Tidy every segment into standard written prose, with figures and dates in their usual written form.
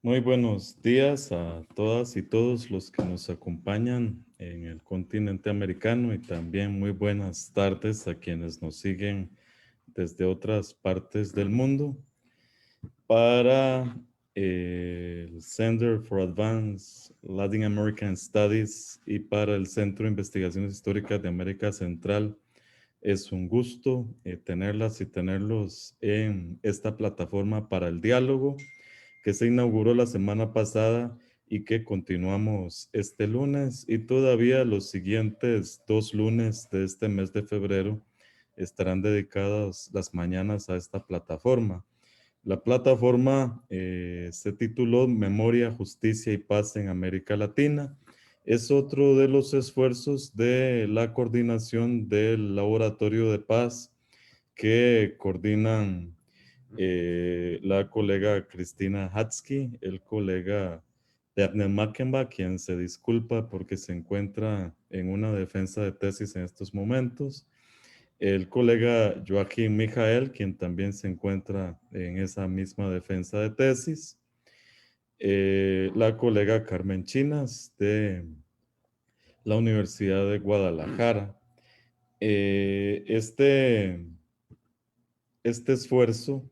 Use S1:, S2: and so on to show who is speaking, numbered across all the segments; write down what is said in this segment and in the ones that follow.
S1: Muy buenos días a todas y todos los que nos acompañan en el continente americano y también muy buenas tardes a quienes nos siguen desde otras partes del mundo. Para el Center for Advanced Latin American Studies y para el Centro de Investigaciones Históricas de América Central, es un gusto tenerlas y tenerlos en esta plataforma para el diálogo que se inauguró la semana pasada y que continuamos este lunes y todavía los siguientes 2 lunes de este mes de febrero estarán dedicadas las mañanas a esta plataforma. La plataforma se tituló Memoria, Justicia y Paz en América Latina. Es otro de los esfuerzos de la coordinación del Laboratorio de Paz que coordinan la colega Cristina Hatsky, el colega Abner Mackenbach, quien se disculpa porque se encuentra en una defensa de tesis en estos momentos, el colega Joaquín Mijael, quien también se encuentra en esa misma defensa de tesis, la colega Carmen Chinas de la Universidad de Guadalajara. Este esfuerzo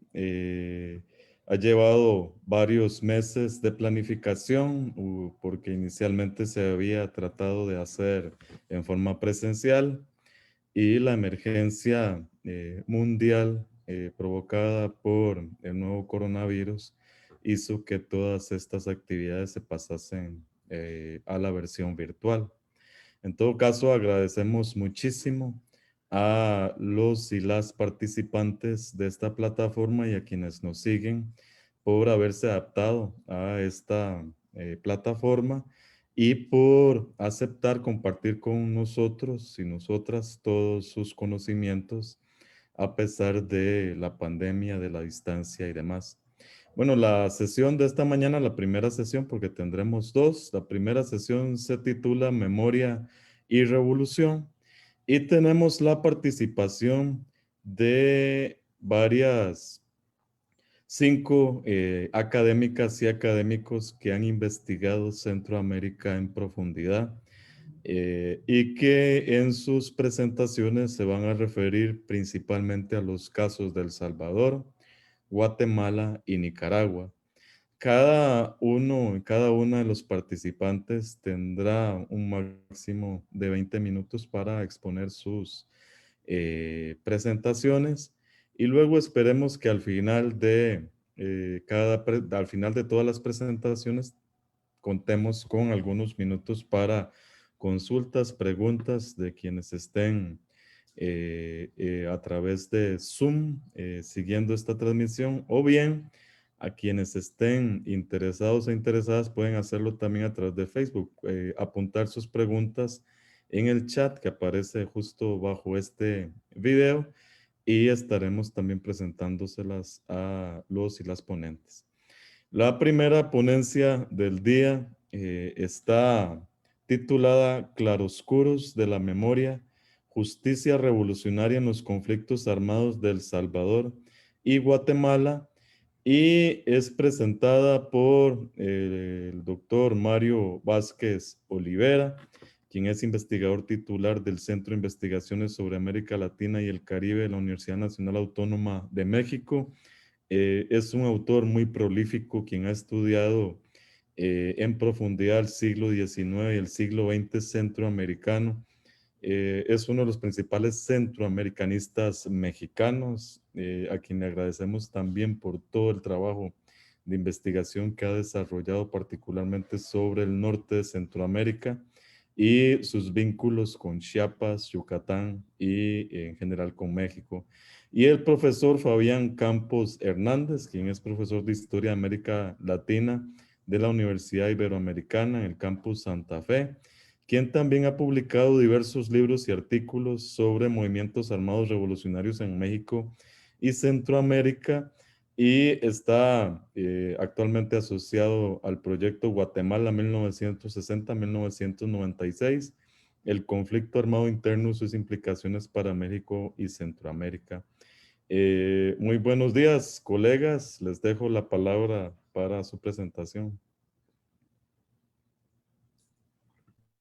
S1: ha llevado varios meses de planificación porque inicialmente se había tratado de hacer en forma presencial y la emergencia mundial provocada por el nuevo coronavirus hizo que todas estas actividades se pasasen a la versión virtual. En todo caso, agradecemos muchísimo a los y las participantes de esta plataforma y a quienes nos siguen por haberse adaptado a esta plataforma y por aceptar compartir con nosotros y nosotras todos sus conocimientos a pesar de la pandemia, de la distancia y demás. Bueno, la sesión de esta mañana, la primera sesión, porque tendremos dos. La primera sesión se titula Memoria y Revolución y tenemos la participación de varias 5 académicas y académicos que han investigado Centroamérica en profundidad y que en sus presentaciones se van a referir principalmente a los casos de El Salvador, Guatemala y Nicaragua. Cada una de los participantes tendrá un máximo de 20 minutos para exponer sus presentaciones y luego esperemos que al final de todas las presentaciones contemos con algunos minutos para consultas, preguntas de quienes estén a través de Zoom siguiendo esta transmisión o bien a quienes estén interesados e interesadas pueden hacerlo también a través de Facebook, apuntar sus preguntas en el chat que aparece justo bajo este video y estaremos también presentándoselas a los y las ponentes. La primera ponencia del día está titulada Claroscuros de la Memoria, Justicia Revolucionaria en los Conflictos Armados de El Salvador y Guatemala y es presentada por el doctor Mario Vázquez Olivera, quien es investigador titular del Centro de Investigaciones sobre América Latina y el Caribe de la Universidad Nacional Autónoma de México. Es un autor muy prolífico quien ha estudiado en profundidad el siglo XIX y el siglo XX centroamericano. Es uno de los principales centroamericanistas mexicanos, a quien le agradecemos también por todo el trabajo de investigación que ha desarrollado particularmente sobre el norte de Centroamérica y sus vínculos con Chiapas, Yucatán y en general con México. Y el profesor Fabián Campos Hernández, quien es profesor de Historia de América Latina de la Universidad Iberoamericana en el campus Santa Fe, quien también ha publicado diversos libros y artículos sobre movimientos armados revolucionarios en México y Centroamérica y está actualmente asociado al proyecto Guatemala 1960-1996, el conflicto armado interno y sus implicaciones para México y Centroamérica. Muy buenos días, colegas. Les dejo la palabra para su presentación.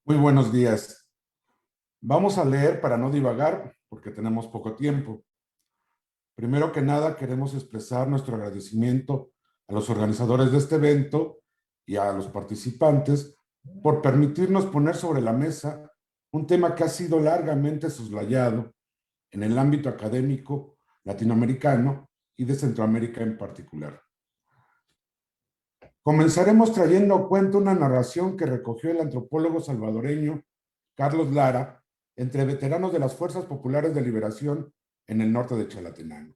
S2: Muy buenos días. Vamos a leer para no divagar, porque tenemos poco tiempo. Primero que nada, queremos expresar nuestro agradecimiento a los organizadores de este evento y a los participantes por permitirnos poner sobre la mesa un tema que ha sido largamente soslayado en el ámbito académico latinoamericano y de Centroamérica en particular. Comenzaremos trayendo a cuento una narración que recogió el antropólogo salvadoreño Carlos Lara entre veteranos de las Fuerzas Populares de Liberación en el norte de Chalatenango.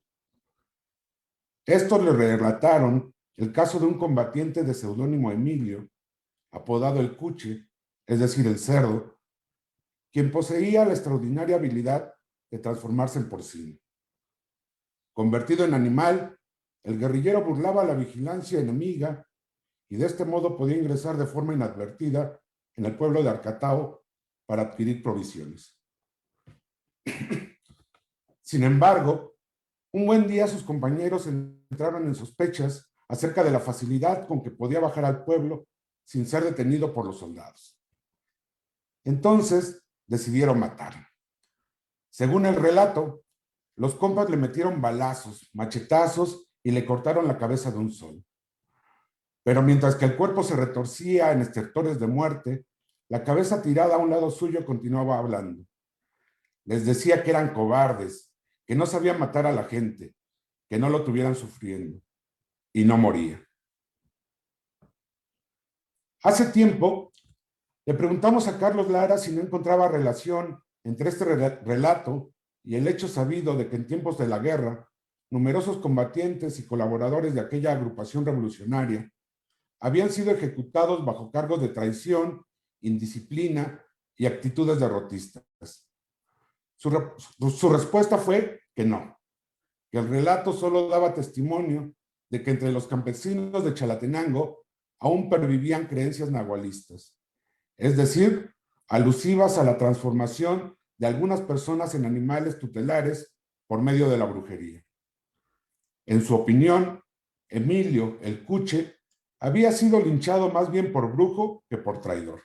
S2: Estos le relataron el caso de un combatiente de seudónimo Emilio, apodado el Cuche, es decir, el cerdo, quien poseía la extraordinaria habilidad de transformarse en porcino. Convertido en animal, el guerrillero burlaba la vigilancia enemiga y de este modo podía ingresar de forma inadvertida en el pueblo de Arcatao para adquirir provisiones. Sin embargo, un buen día sus compañeros entraron en sospechas acerca de la facilidad con que podía bajar al pueblo sin ser detenido por los soldados. Entonces decidieron matarlo. Según el relato, los compas le metieron balazos, machetazos y le cortaron la cabeza de un solo. Pero mientras que el cuerpo se retorcía en estertores de muerte, la cabeza tirada a un lado suyo continuaba hablando. Les decía que eran cobardes, que no sabían matar a la gente, que no lo tuvieran sufriendo, y no moría. Hace tiempo le preguntamos a Carlos Lara si no encontraba relación entre este relato y el hecho sabido de que en tiempos de la guerra, numerosos combatientes y colaboradores de aquella agrupación revolucionaria habían sido ejecutados bajo cargos de traición, indisciplina y actitudes derrotistas. Su respuesta fue que no, que el relato solo daba testimonio de que entre los campesinos de Chalatenango aún pervivían creencias nahualistas, es decir, alusivas a la transformación de algunas personas en animales tutelares por medio de la brujería. En su opinión, Emilio, el Cuche, había sido linchado más bien por brujo que por traidor.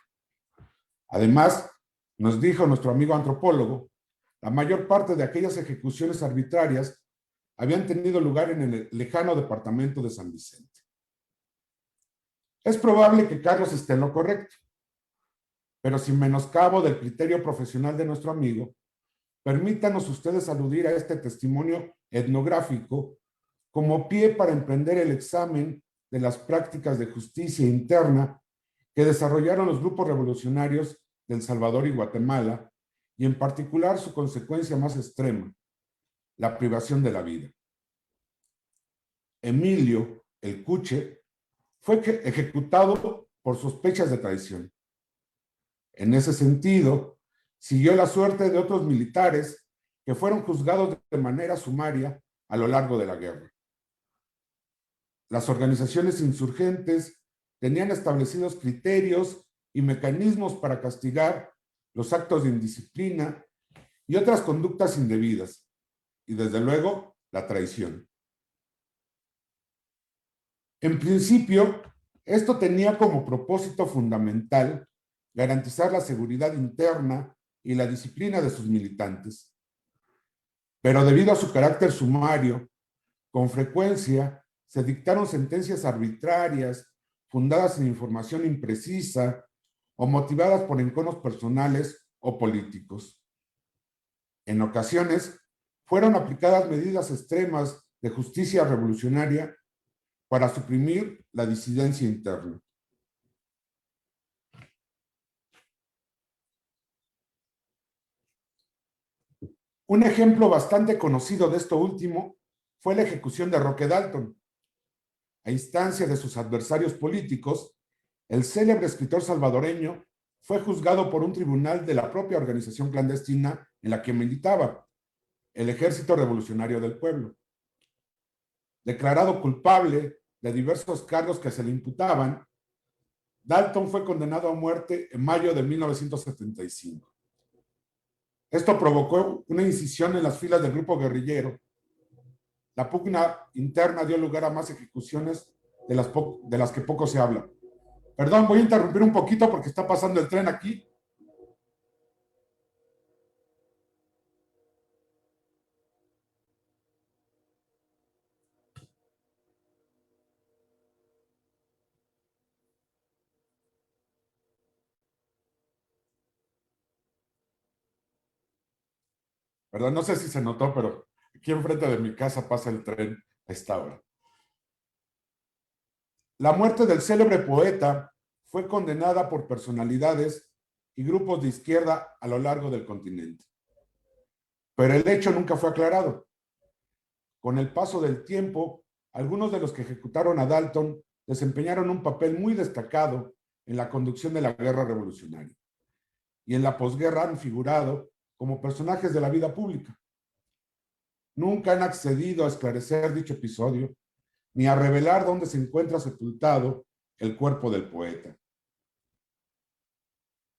S2: Además, nos dijo nuestro amigo antropólogo, la mayor parte de aquellas ejecuciones arbitrarias habían tenido lugar en el lejano departamento de San Vicente. Es probable que Carlos esté en lo correcto, pero sin menoscabo del criterio profesional de nuestro amigo, permítanos ustedes aludir a este testimonio etnográfico como pie para emprender el examen de las prácticas de justicia interna que desarrollaron los grupos revolucionarios de El Salvador y Guatemala, y en particular su consecuencia más extrema, la privación de la vida. Emilio, el Cuche, fue ejecutado por sospechas de traición. En ese sentido, siguió la suerte de otros militares que fueron juzgados de manera sumaria a lo largo de la guerra. Las organizaciones insurgentes tenían establecidos criterios y mecanismos para castigar los actos de indisciplina y otras conductas indebidas, y desde luego la traición. En principio, esto tenía como propósito fundamental garantizar la seguridad interna y la disciplina de sus militantes. Pero debido a su carácter sumario, con frecuencia se dictaron sentencias arbitrarias, fundadas en información imprecisa o motivadas por enconos personales o políticos. En ocasiones, fueron aplicadas medidas extremas de justicia revolucionaria para suprimir la disidencia interna. Un ejemplo bastante conocido de esto último fue la ejecución de Roque Dalton. A instancia de sus adversarios políticos, el célebre escritor salvadoreño fue juzgado por un tribunal de la propia organización clandestina en la que militaba, el Ejército Revolucionario del Pueblo. Declarado culpable de diversos cargos que se le imputaban, Dalton fue condenado a muerte en mayo de 1975. Esto provocó una incisión en las filas del grupo guerrillero. La pugna interna dio lugar a más ejecuciones de las que poco se habla. Perdón, voy a interrumpir un poquito porque está pasando el tren aquí. Perdón, no sé si se notó, pero aquí enfrente de mi casa pasa el tren a esta hora. La muerte del célebre poeta fue condenada por personalidades y grupos de izquierda a lo largo del continente. Pero el hecho nunca fue aclarado. Con el paso del tiempo, algunos de los que ejecutaron a Dalton desempeñaron un papel muy destacado en la conducción de la guerra revolucionaria y en la posguerra han figurado como personajes de la vida pública. Nunca han accedido a esclarecer dicho episodio ni a revelar dónde se encuentra sepultado el cuerpo del poeta.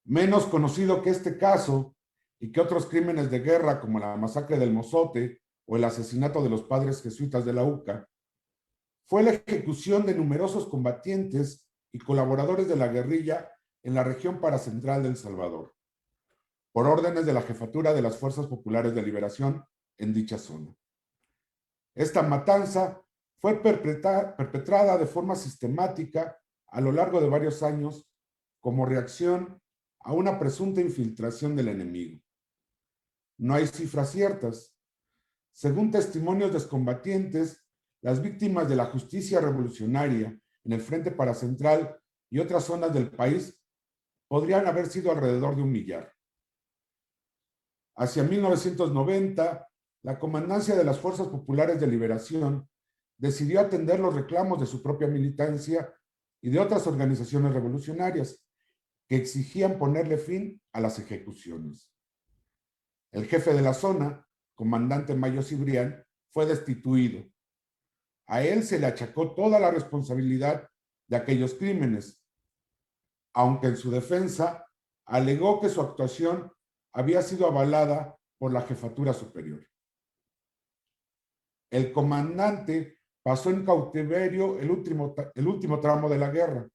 S2: Menos conocido que este caso y que otros crímenes de guerra como la masacre del Mozote o el asesinato de los padres jesuitas de la UCA, fue la ejecución de numerosos combatientes y colaboradores de la guerrilla en la región paracentral de El Salvador, por órdenes de la Jefatura de las Fuerzas Populares de Liberación en dicha zona. Esta matanza fue perpetrada de forma sistemática a lo largo de varios años como reacción a una presunta infiltración del enemigo. No hay cifras ciertas. Según testimonios de excombatientes, las víctimas de la justicia revolucionaria en el Frente Paracentral y otras zonas del país podrían haber sido alrededor de 1 millar. Hacia 1990, la Comandancia de las Fuerzas Populares de Liberación decidió atender los reclamos de su propia militancia y de otras organizaciones revolucionarias que exigían ponerle fin a las ejecuciones. El jefe de la zona, comandante Mayo Cibrián, fue destituido. A él se le achacó toda la responsabilidad de aquellos crímenes, aunque en su defensa alegó que su actuación había sido avalada por la jefatura superior. El comandante pasó en cautiverio el último tramo de la guerra.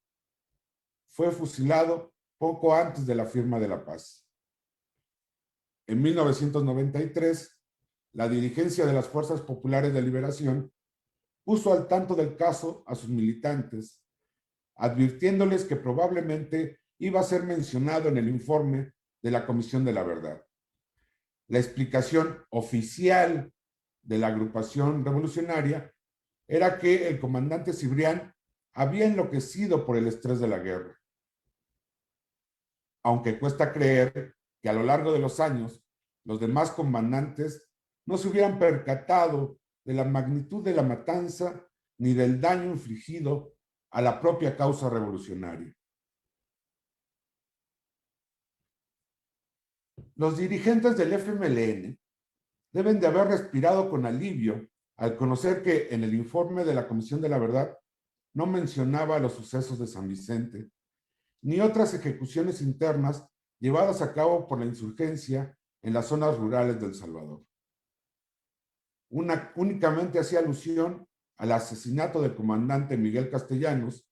S2: Fue fusilado poco antes de la firma de la paz. En 1993, la dirigencia de las Fuerzas Populares de Liberación puso al tanto del caso a sus militantes, advirtiéndoles que probablemente iba a ser mencionado en el informe de la Comisión de la Verdad. La explicación oficial de la agrupación revolucionaria era que el comandante Cibrián había enloquecido por el estrés de la guerra. Aunque cuesta creer que a lo largo de los años los demás comandantes no se hubieran percatado de la magnitud de la matanza ni del daño infligido a la propia causa revolucionaria. Los dirigentes del FMLN deben de haber respirado con alivio al conocer que en el informe de la Comisión de la Verdad no mencionaba los sucesos de San Vicente, ni otras ejecuciones internas llevadas a cabo por la insurgencia en las zonas rurales de El Salvador. Únicamente hacía alusión al asesinato del comandante Miguel Castellanos,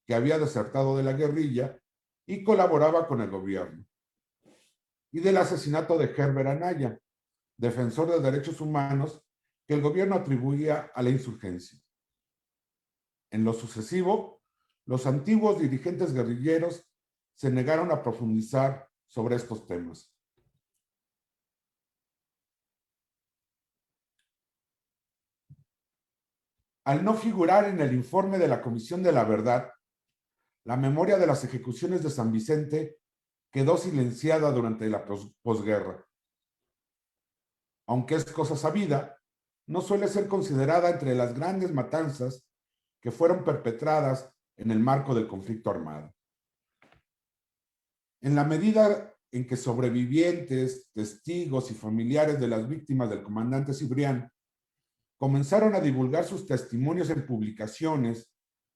S2: que había desertado de la guerrilla y colaboraba con el gobierno, y del asesinato de Herbert Anaya, defensor de derechos humanos que el gobierno atribuía a la insurgencia. En lo sucesivo, los antiguos dirigentes guerrilleros se negaron a profundizar sobre estos temas. Al no figurar en el informe de la Comisión de la Verdad, la memoria de las ejecuciones de San Vicente quedó silenciada durante la posguerra. Aunque es cosa sabida, no suele ser considerada entre las grandes matanzas que fueron perpetradas en el marco del conflicto armado. En la medida en que sobrevivientes, testigos y familiares de las víctimas del comandante Cibrián comenzaron a divulgar sus testimonios en publicaciones,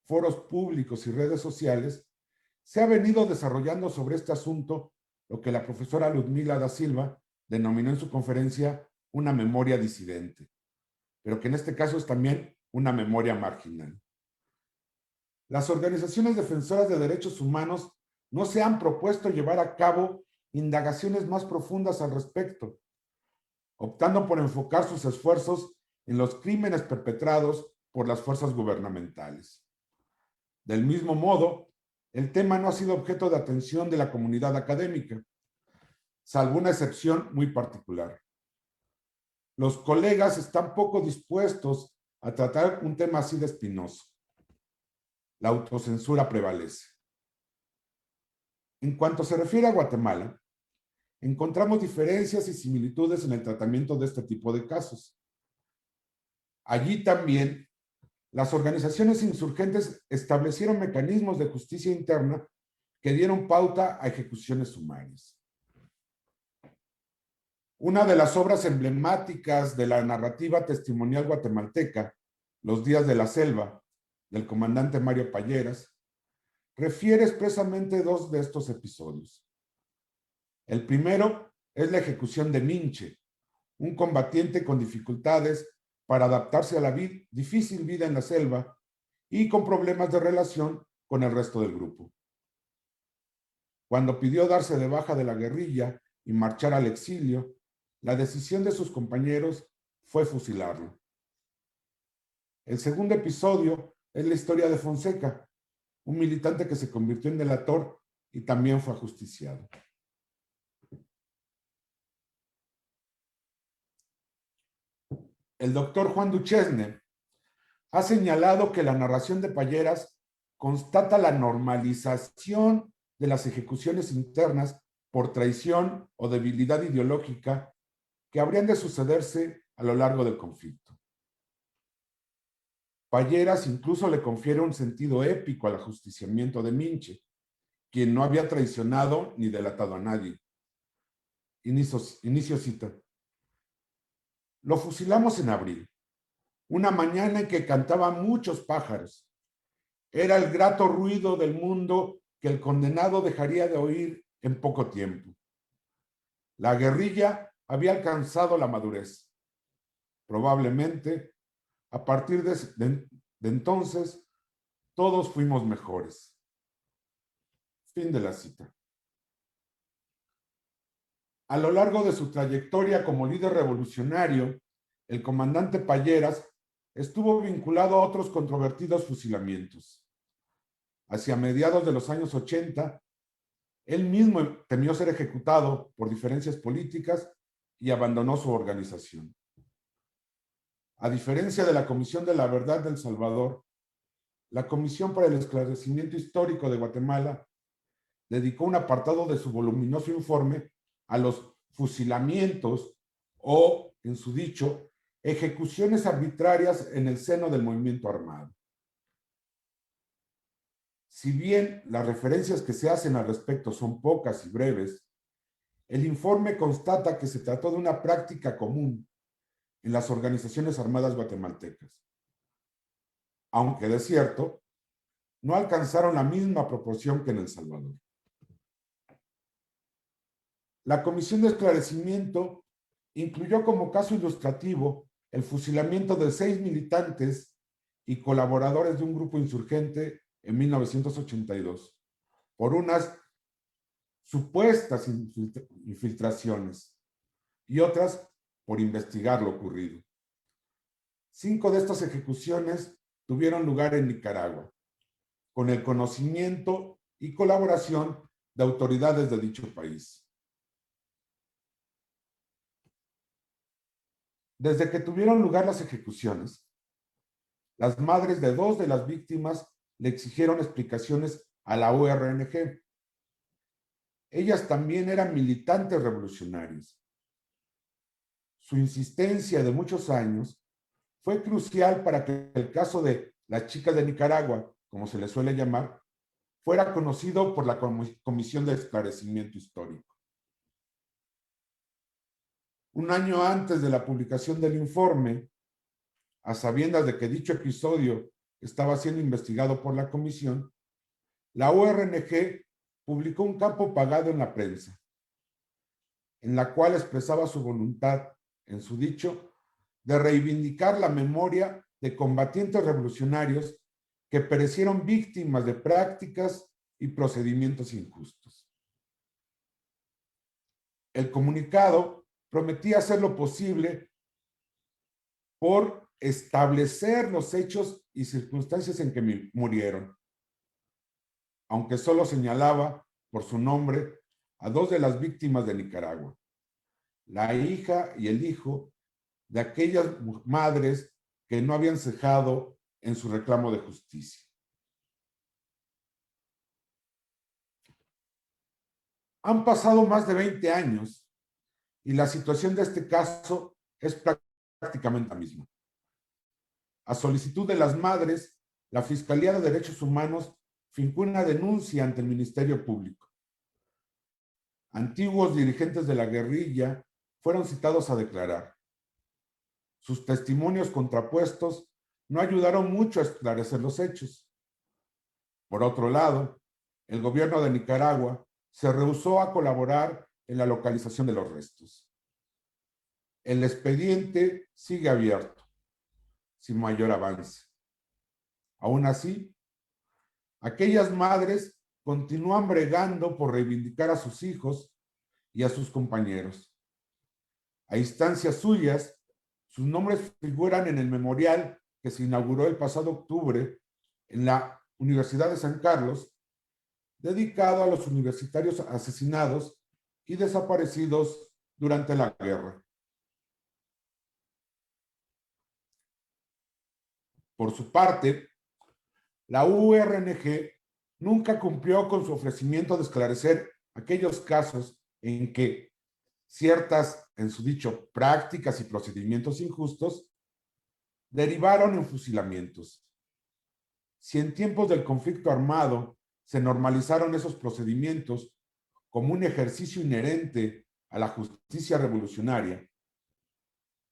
S2: foros públicos y redes sociales, se ha venido desarrollando sobre este asunto lo que la profesora Ludmila da Silva denominó en su conferencia una memoria disidente, pero que en este caso es también una memoria marginal. las organizaciones defensoras de derechos humanos no se han propuesto llevar a cabo indagaciones más profundas al respecto, optando por enfocar sus esfuerzos en los crímenes perpetrados por las fuerzas gubernamentales. Del mismo modo, el tema no ha sido objeto de atención de la comunidad académica, salvo una excepción muy particular. Los colegas están poco dispuestos a tratar un tema así de espinoso. La autocensura prevalece. En cuanto se refiere a Guatemala, encontramos diferencias y similitudes en el tratamiento de este tipo de casos. Allí también, las organizaciones insurgentes establecieron mecanismos de justicia interna que dieron pauta a ejecuciones sumarias. Una de las obras emblemáticas de la narrativa testimonial guatemalteca, Los días de la selva, del comandante Mario Palleras, refiere expresamente dos de estos episodios. El primero es la ejecución de Minche, un combatiente con dificultades para adaptarse a la difícil vida en la selva y con problemas de relación con el resto del grupo. Cuando pidió darse de baja de la guerrilla y marchar al exilio, la decisión de sus compañeros fue fusilarlo. El segundo episodio es la historia de Fonseca, un militante que se convirtió en delator y también fue ajusticiado. El doctor Juan Duchesne ha señalado que la narración de Palleras constata la normalización de las ejecuciones internas por traición o debilidad ideológica que habrían de sucederse a lo largo del conflicto. Palleras incluso le confiere un sentido épico al ajusticiamiento de Minche, quien no había traicionado ni delatado a nadie. Inicio cita. Lo fusilamos en abril, una mañana en que cantaban muchos pájaros. Era el grato ruido del mundo que el condenado dejaría de oír en poco tiempo. La guerrilla había alcanzado la madurez. Probablemente, a partir de entonces, todos fuimos mejores. Fin de la cita. A lo largo de su trayectoria como líder revolucionario, el comandante Palleras estuvo vinculado a otros controvertidos fusilamientos. Hacia mediados de los años 80, él mismo temió ser ejecutado por diferencias políticas y abandonó su organización. A diferencia de la Comisión de la Verdad de El Salvador, la Comisión para el Esclarecimiento Histórico de Guatemala dedicó un apartado de su voluminoso informe a los fusilamientos o, en su dicho, ejecuciones arbitrarias en el seno del movimiento armado. Si bien las referencias que se hacen al respecto son pocas y breves, el informe constata que se trató de una práctica común en las organizaciones armadas guatemaltecas. Aunque de cierto, no alcanzaron la misma proporción que en El Salvador. La Comisión de Esclarecimiento incluyó como caso ilustrativo el fusilamiento de 6 militantes y colaboradores de un grupo insurgente en 1982 por unas supuestas infiltraciones y otras por investigar lo ocurrido. 5 de estas ejecuciones tuvieron lugar en Nicaragua, con el conocimiento y colaboración de autoridades de dicho país. Desde que tuvieron lugar las ejecuciones, las madres de 2 de las víctimas le exigieron explicaciones a la URNG. Ellas también eran militantes revolucionarios. Su insistencia de muchos años fue crucial para que el caso de las chicas de Nicaragua, como se le suele llamar, fuera conocido por la Comisión de Esclarecimiento Histórico. Un año antes de la publicación del informe, a sabiendas de que dicho episodio estaba siendo investigado por la comisión, la URNG publicó un campo pagado en la prensa, en la cual expresaba su voluntad, en su dicho, de reivindicar la memoria de combatientes revolucionarios que perecieron víctimas de prácticas y procedimientos injustos. El comunicado prometía hacer lo posible por establecer los hechos y circunstancias en que murieron, aunque solo señalaba por su nombre a dos de las víctimas de Nicaragua, la hija y el hijo de aquellas madres que no habían cejado en su reclamo de justicia. Han pasado más de 20 años y la situación de este caso es prácticamente la misma. A solicitud de las madres, la Fiscalía de Derechos Humanos fincó una denuncia ante el Ministerio Público. Antiguos dirigentes de la guerrilla fueron citados a declarar. Sus testimonios contrapuestos no ayudaron mucho a esclarecer los hechos. Por otro lado, el gobierno de Nicaragua se rehusó a colaborar en la localización de los restos. El expediente sigue abierto, sin mayor avance. Aún así, aquellas madres continúan bregando por reivindicar a sus hijos y a sus compañeros. A instancias suyas, sus nombres figuran en el memorial que se inauguró el pasado octubre en la Universidad de San Carlos, dedicado a los universitarios asesinados y desaparecidos durante la guerra. Por su parte, la URNG nunca cumplió con su ofrecimiento de esclarecer aquellos casos en que ciertas, en su dicho, prácticas y procedimientos injustos derivaron en fusilamientos. Si en tiempos del conflicto armado se normalizaron esos procedimientos como un ejercicio inherente a la justicia revolucionaria,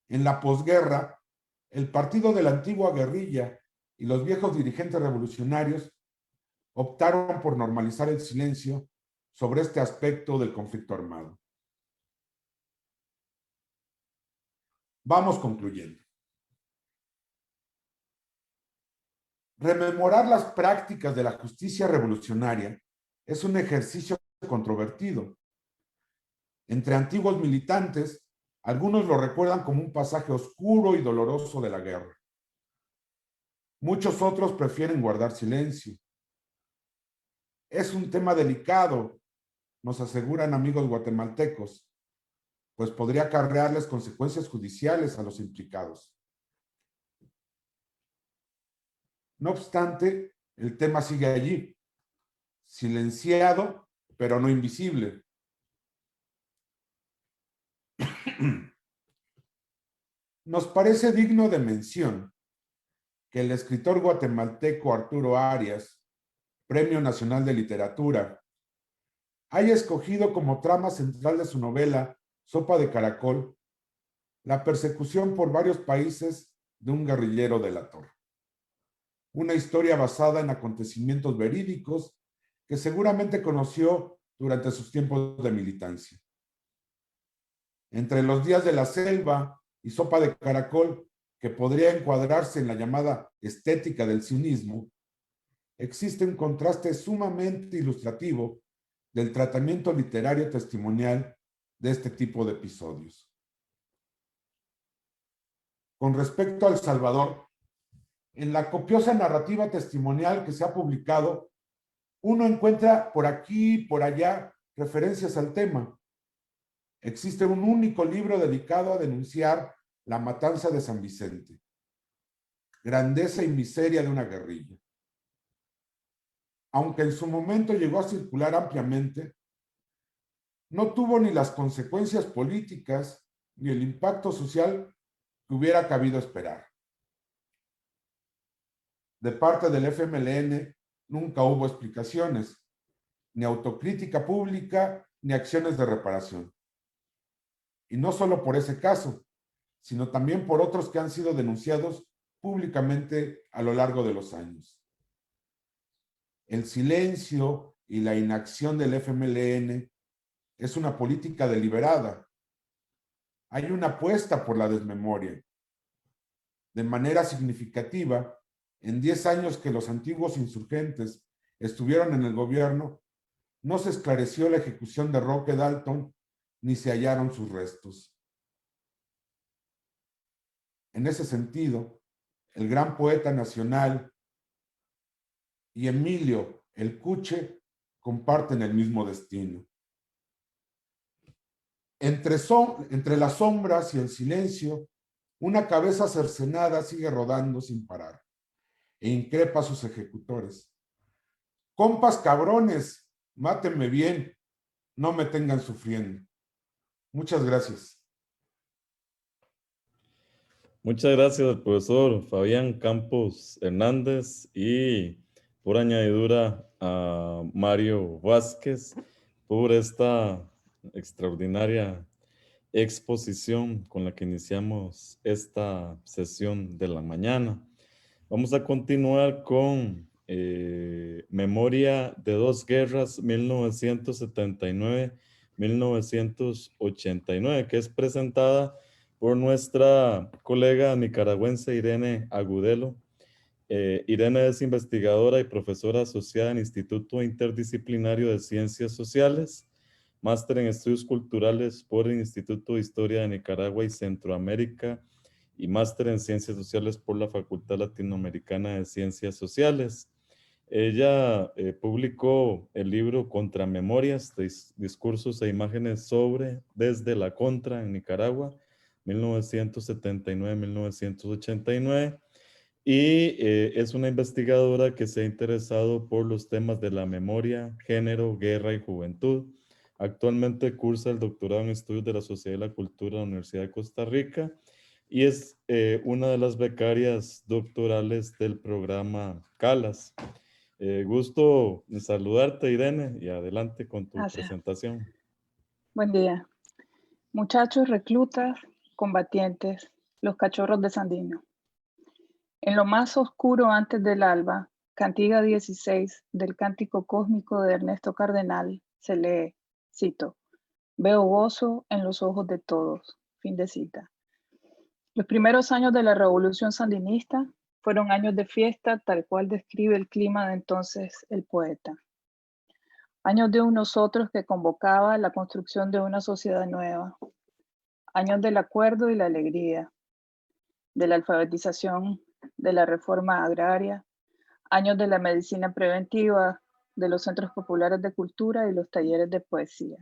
S2: en la posguerra, el partido de la antigua guerrilla y los viejos dirigentes revolucionarios optaron por normalizar el silencio sobre este aspecto del conflicto armado. Vamos concluyendo. Rememorar las prácticas de la justicia revolucionaria es un ejercicio controvertido. Entre antiguos militantes, algunos lo recuerdan como un pasaje oscuro y doloroso de la guerra. Muchos otros prefieren guardar silencio. Es un tema delicado, nos aseguran amigos guatemaltecos, pues podría acarrearles consecuencias judiciales a los implicados. No obstante, el tema sigue allí, silenciado, pero no invisible. Nos parece digno de mención que el escritor guatemalteco Arturo Arias, Premio Nacional de Literatura, haya escogido como trama central de su novela Sopa de Caracol la persecución por varios países de un guerrillero delator. Una historia basada en acontecimientos verídicos que seguramente conoció durante sus tiempos de militancia. Entre Los días de la selva y Sopa de Caracol, que podría encuadrarse en la llamada estética del cinismo, existe un contraste sumamente ilustrativo del tratamiento literario testimonial de este tipo de episodios. Con respecto a El Salvador, en la copiosa narrativa testimonial que se ha publicado, uno encuentra por aquí y por allá referencias al tema. Existe un único libro dedicado a denunciar la matanza de San Vicente, grandeza y miseria de una guerrilla. Aunque en su momento llegó a circular ampliamente, no tuvo ni las consecuencias políticas ni el impacto social que hubiera cabido esperar. De parte del FMLN nunca hubo explicaciones, ni autocrítica pública, ni acciones de reparación. Y no solo por ese caso, sino también por otros que han sido denunciados públicamente a lo largo de los años. El silencio y la inacción del FMLN es una política deliberada. Hay una apuesta por la desmemoria. De manera significativa, En 10 años que los antiguos insurgentes estuvieron en el gobierno, no se esclareció la ejecución de Roque Dalton ni se hallaron sus restos. En ese sentido, el gran poeta nacional y Emilio el Cuche comparten el mismo destino. Entre las sombras y el silencio, una cabeza cercenada sigue rodando sin parar e increpa a sus ejecutores. Compas cabrones, mátenme bien, no me tengan sufriendo. Muchas gracias.
S1: Muchas gracias al profesor Fabián Campos Hernández y por añadidura a Mario Vázquez por esta extraordinaria exposición con la que iniciamos esta sesión de la mañana. Vamos a continuar con Memoria de dos guerras 1979-1989, que es presentada por nuestra colega nicaragüense Irene Agudelo. Irene es investigadora y profesora asociada en Instituto Interdisciplinario de Ciencias Sociales, máster en Estudios Culturales por el Instituto de Historia de Nicaragua y Centroamérica y máster en Ciencias Sociales por la Facultad Latinoamericana de Ciencias Sociales. Ella publicó el libro Contramemorias, discursos e imágenes sobre desde la contra en Nicaragua, 1979-1989, y es una investigadora que se ha interesado por los temas de la memoria, género, guerra y juventud. Actualmente cursa el doctorado en estudios de la sociedad y la cultura en la Universidad de Costa Rica y es una de las becarias doctorales del programa CALAS. Gusto en saludarte, Irene, y adelante con tu presentación.
S3: Buen día. Muchachos, reclutas, combatientes, los cachorros de Sandino. En lo más oscuro antes del alba, cantiga 16 del Cántico Cósmico de Ernesto Cardenal, se lee, cito, veo gozo en los ojos de todos, fin de cita. Los primeros años de la Revolución Sandinista fueron años de fiesta, tal cual describe el clima de entonces el poeta. Años de un nosotros que convocaba la construcción de una sociedad nueva. Años del acuerdo y la alegría, de la alfabetización, de la reforma agraria, años de la medicina preventiva, de los centros populares de cultura y los talleres de poesía.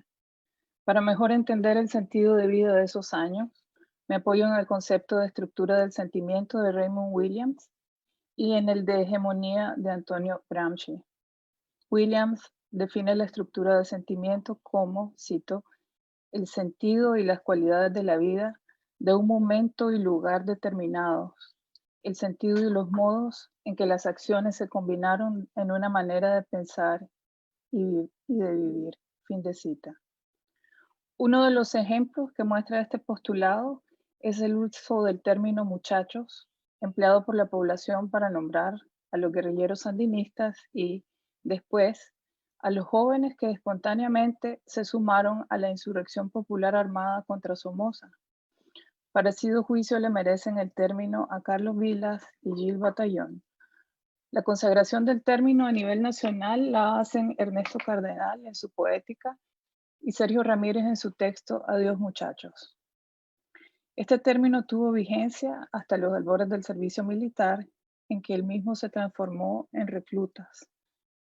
S3: Para mejor entender el sentido de vida de esos años, me apoyo en el concepto de estructura del sentimiento de Raymond Williams y en el de hegemonía de Antonio Gramsci. Williams define la estructura del sentimiento como, cito, el sentido y las cualidades de la vida de un momento y lugar determinados, el sentido y los modos en que las acciones se combinaron en una manera de pensar y de vivir, fin de cita. Uno de los ejemplos que muestra este postulado es el uso del término muchachos, empleado por la población para nombrar a los guerrilleros sandinistas y, después, a los jóvenes que espontáneamente se sumaron a la insurrección popular armada contra Somoza. Parecido juicio le merecen el término a Carlos Vilas y Gil Batallón. La consagración del término a nivel nacional la hacen Ernesto Cardenal en su poética y Sergio Ramírez en su texto Adiós muchachos. Este término tuvo vigencia hasta los albores del servicio militar, en que el mismo se transformó en reclutas.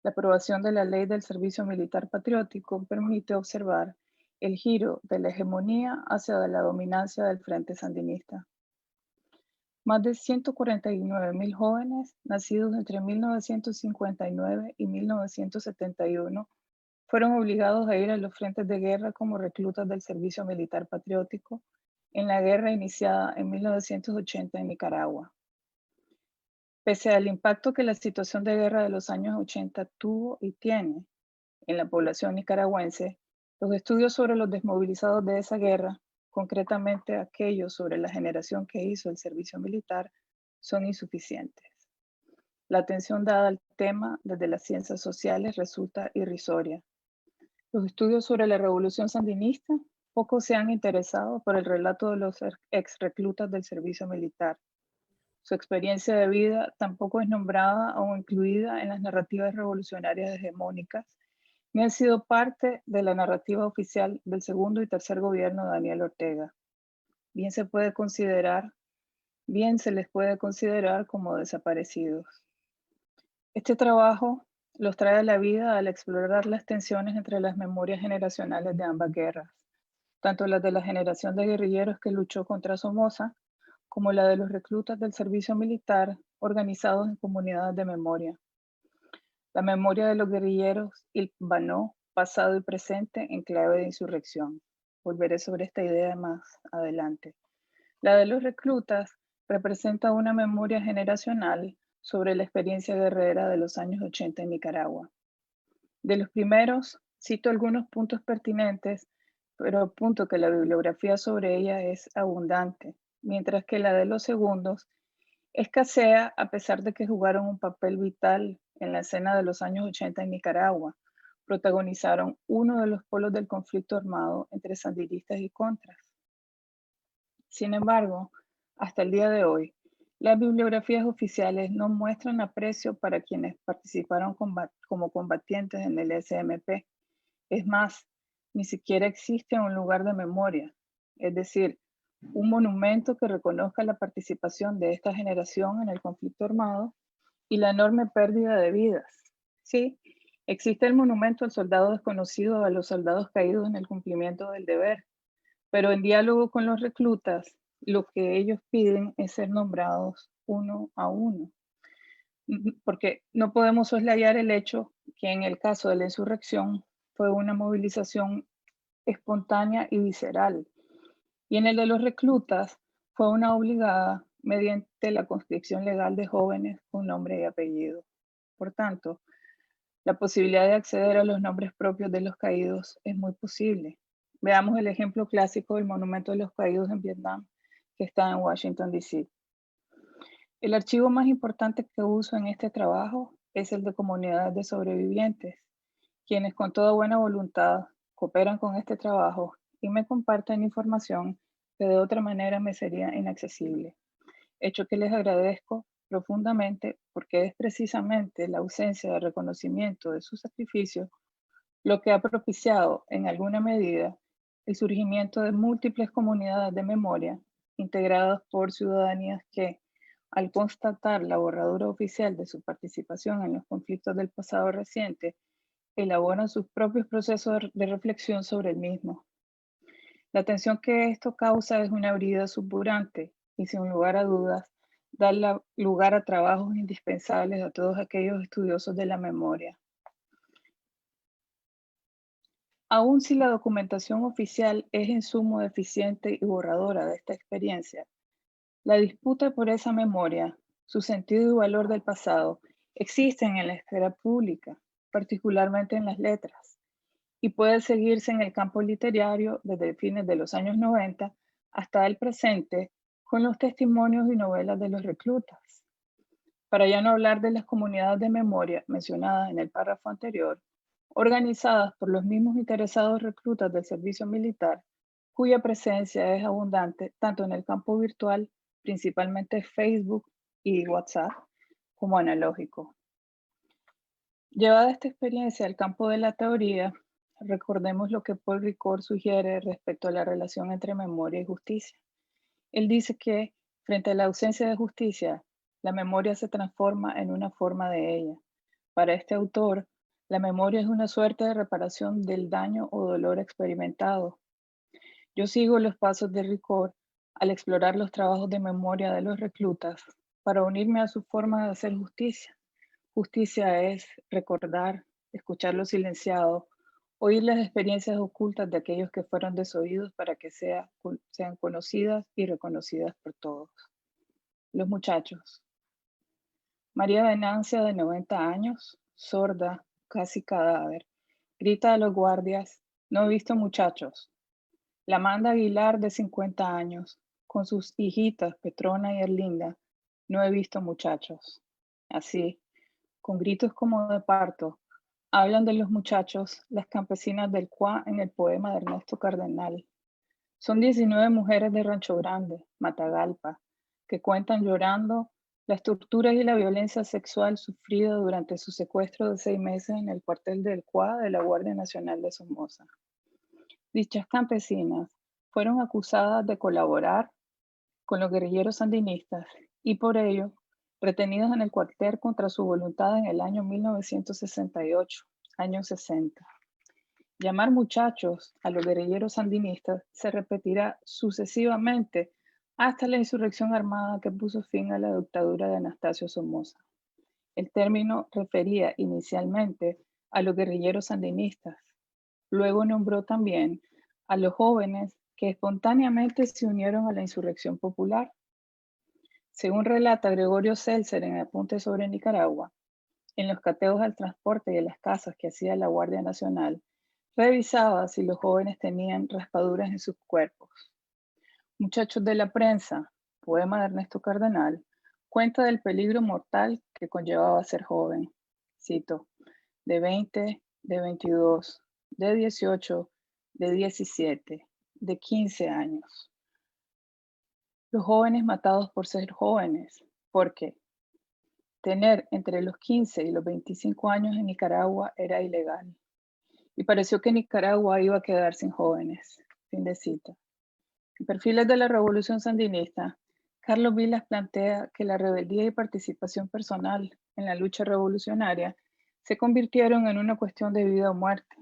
S3: La aprobación de la ley del servicio militar patriótico permite observar el giro de la hegemonía hacia la dominancia del Frente Sandinista. Más de 149,000 jóvenes nacidos entre 1959 y 1971 fueron obligados a ir a los frentes de guerra como reclutas del servicio militar patriótico en la guerra iniciada en 1980 en Nicaragua. Pese al impacto que la situación de guerra de los años 80 tuvo y tiene en la población nicaragüense, los estudios sobre los desmovilizados de esa guerra, concretamente aquellos sobre la generación que hizo el servicio militar, son insuficientes. La atención dada al tema desde las ciencias sociales resulta irrisoria. Los estudios sobre la revolución sandinista poco se han interesado por el relato de los ex reclutas del servicio militar. Su experiencia de vida tampoco es nombrada o incluida en las narrativas revolucionarias hegemónicas, ni ha sido parte de la narrativa oficial del segundo y tercer gobierno de Daniel Ortega. Bien se les puede considerar como desaparecidos. Este trabajo los trae a la vida al explorar las tensiones entre las memorias generacionales de ambas guerras, tanto las de la generación de guerrilleros que luchó contra Somoza, como la de los reclutas del servicio militar organizados en comunidades de memoria. La memoria de los guerrilleros hilvanó pasado y presente en clave de insurrección. Volveré sobre esta idea más adelante. La de los reclutas representa una memoria generacional sobre la experiencia guerrera de los años 80 en Nicaragua. De los primeros, cito algunos puntos pertinentes, pero apunto que la bibliografía sobre ella es abundante, mientras que la de los segundos escasea a pesar de que jugaron un papel vital en la escena de los años 80 en Nicaragua. Protagonizaron uno de los polos del conflicto armado entre sandinistas y contras. Sin embargo, hasta el día de hoy, las bibliografías oficiales no muestran aprecio para quienes participaron como combatientes en el SMP. Es más, ni siquiera existe un lugar de memoria, es decir, un monumento que reconozca la participación de esta generación en el conflicto armado y la enorme pérdida de vidas. Sí, existe el monumento al soldado desconocido, a los soldados caídos en el cumplimiento del deber, pero en diálogo con los reclutas, lo que ellos piden es ser nombrados uno a uno, porque no podemos soslayar el hecho que en el caso de la insurrección fue una movilización espontánea y visceral, y en el de los reclutas fue una obligada mediante la conscripción legal de jóvenes con nombre y apellido. Por tanto, la posibilidad de acceder a los nombres propios de los caídos es muy posible. Veamos el ejemplo clásico del Monumento de los Caídos en Vietnam, que está en Washington, D.C. El archivo más importante que uso en este trabajo es el de comunidades de sobrevivientes, quienes con toda buena voluntad cooperan con este trabajo y me comparten información que de otra manera me sería inaccesible, hecho que les agradezco profundamente porque es precisamente la ausencia de reconocimiento de su sacrificio lo que ha propiciado en alguna medida el surgimiento de múltiples comunidades de memoria integradas por ciudadanías que, al constatar la borradura oficial de su participación en los conflictos del pasado reciente, elaboran sus propios procesos de reflexión sobre el mismo. La tensión que esto causa es una brida supurante y sin lugar a dudas da lugar a trabajos indispensables a todos aquellos estudiosos de la memoria. Aun si la documentación oficial es en sumo deficiente y borradora de esta experiencia, la disputa por esa memoria, su sentido y valor del pasado, existen en la esfera pública, particularmente en las letras, y puede seguirse en el campo literario desde fines de los años 90 hasta el presente con los testimonios y novelas de los reclutas. Para ya no hablar de las comunidades de memoria mencionadas en el párrafo anterior, organizadas por los mismos interesados reclutas del servicio militar, cuya presencia es abundante tanto en el campo virtual, principalmente Facebook y WhatsApp, como analógico. Llevada esta experiencia al campo de la teoría, recordemos lo que Paul Ricoeur sugiere respecto a la relación entre memoria y justicia. Él dice que, frente a la ausencia de justicia, la memoria se transforma en una forma de ella. Para este autor, la memoria es una suerte de reparación del daño o dolor experimentado. Yo sigo los pasos de Ricoeur al explorar los trabajos de memoria de los reclutas para unirme a su forma de hacer justicia. Justicia es recordar, escuchar lo silenciado, oír las experiencias ocultas de aquellos que fueron desoídos para que sean conocidas y reconocidas por todos. Los muchachos. María Venancia, de 90 años, sorda, casi cadáver, grita a los guardias: "No he visto muchachos". La Amanda Aguilar, de 50 años, con sus hijitas Petrona y Erlinda: "No he visto muchachos". Así, con gritos como de parto, hablan de los muchachos las campesinas del Cuá en el poema de Ernesto Cardenal. Son 19 mujeres de Rancho Grande, Matagalpa, que cuentan llorando las torturas y la violencia sexual sufrida durante su secuestro de 6 meses en el cuartel del CUA de la Guardia Nacional de Somoza. Dichas campesinas fueron acusadas de colaborar con los guerrilleros sandinistas y por ello retenidas en el cuartel contra su voluntad en el año 1968, año 60. Llamar muchachos a los guerrilleros sandinistas se repetirá sucesivamente hasta la insurrección armada que puso fin a la dictadura de Anastasio Somoza. El término refería inicialmente a los guerrilleros sandinistas. Luego nombró también a los jóvenes que espontáneamente se unieron a la insurrección popular. Según relata Gregorio Seltzer en Apuntes sobre Nicaragua, en los cateos al transporte y en las casas que hacía la Guardia Nacional, revisaba si los jóvenes tenían raspaduras en sus cuerpos. Muchachos de la prensa, poema de Ernesto Cardenal, cuenta del peligro mortal que conllevaba ser joven. Cito, de 20, de 22, de 18, de 17, de 15 años. Los jóvenes matados por ser jóvenes, porque tener entre los 15 y los 25 años en Nicaragua era ilegal. Y pareció que Nicaragua iba a quedar sin jóvenes. Fin de cita. En Perfiles de la Revolución Sandinista, Carlos Vilas plantea que la rebeldía y participación personal en la lucha revolucionaria se convirtieron en una cuestión de vida o muerte,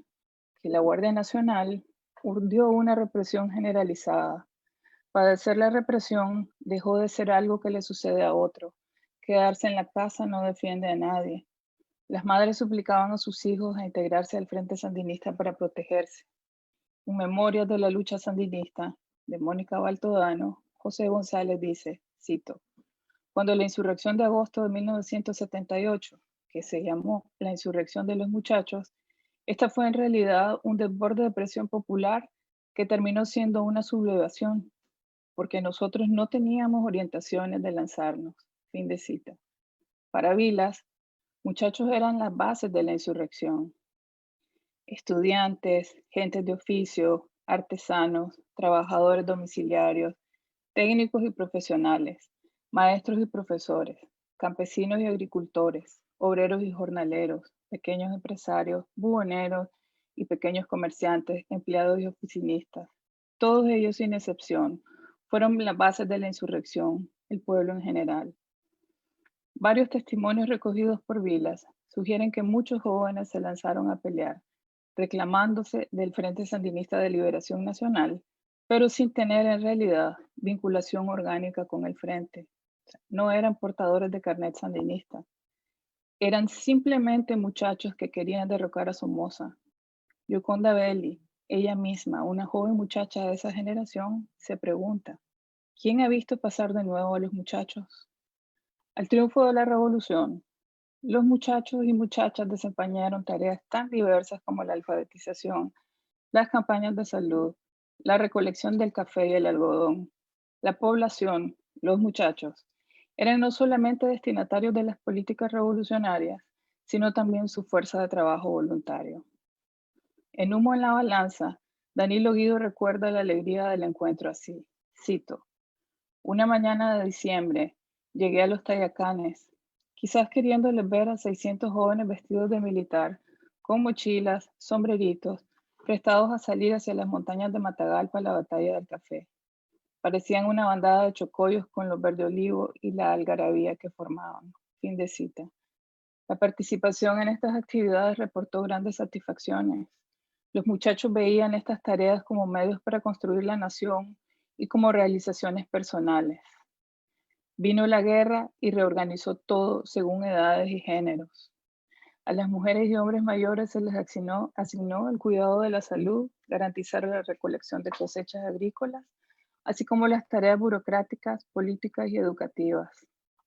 S3: que la Guardia Nacional urdió una represión generalizada. Padecer la represión dejó de ser algo que le sucede a otro. Quedarse en la casa no defiende a nadie. Las madres suplicaban a sus hijos a integrarse al Frente Sandinista para protegerse. En Memorias de la Lucha Sandinista, de Mónica Baltodano, José González dice, cito, cuando la insurrección de agosto de 1978, que se llamó la insurrección de los muchachos, esta fue en realidad un desborde de presión popular que terminó siendo una sublevación, porque nosotros no teníamos orientaciones de lanzarnos. Fin de cita. Para Vilas, muchachos eran las bases de la insurrección. Estudiantes, gentes de oficio, artesanos, trabajadores domiciliarios, técnicos y profesionales, maestros y profesores, campesinos y agricultores, obreros y jornaleros, pequeños empresarios, buhoneros y pequeños comerciantes, empleados y oficinistas. Todos ellos, sin excepción, fueron las bases de la insurrección, el pueblo en general. Varios testimonios recogidos por Vilas sugieren que muchos jóvenes se lanzaron a pelear, reclamándose del Frente Sandinista de Liberación Nacional, pero sin tener en realidad vinculación orgánica con el Frente. No eran portadores de carnet sandinista. Eran simplemente muchachos que querían derrocar a Somoza. Yoconda Belli, ella misma, una joven muchacha de esa generación, se pregunta, ¿quién ha visto pasar de nuevo a los muchachos? Al triunfo de la revolución, los muchachos y muchachas desempeñaron tareas tan diversas como la alfabetización, las campañas de salud, la recolección del café y el algodón. La población, los muchachos, eran no solamente destinatarios de las políticas revolucionarias, sino también su fuerza de trabajo voluntario. En Humo en la Balanza, Danilo Guido recuerda la alegría del encuentro así. Cito, una mañana de diciembre llegué a los Tayacanes, quizás queriéndoles ver a 600 jóvenes vestidos de militar, con mochilas, sombreritos, prestados a salir hacia las montañas de Matagalpa a la batalla del café. Parecían una bandada de chocollos con los verde olivo y la algarabía que formaban. Fin de cita. La participación en estas actividades reportó grandes satisfacciones. Los muchachos veían estas tareas como medios para construir la nación y como realizaciones personales. Vino la guerra y reorganizó todo según edades y géneros. A las mujeres y hombres mayores se les asignó el cuidado de la salud, garantizar la recolección de cosechas agrícolas, así como las tareas burocráticas, políticas y educativas.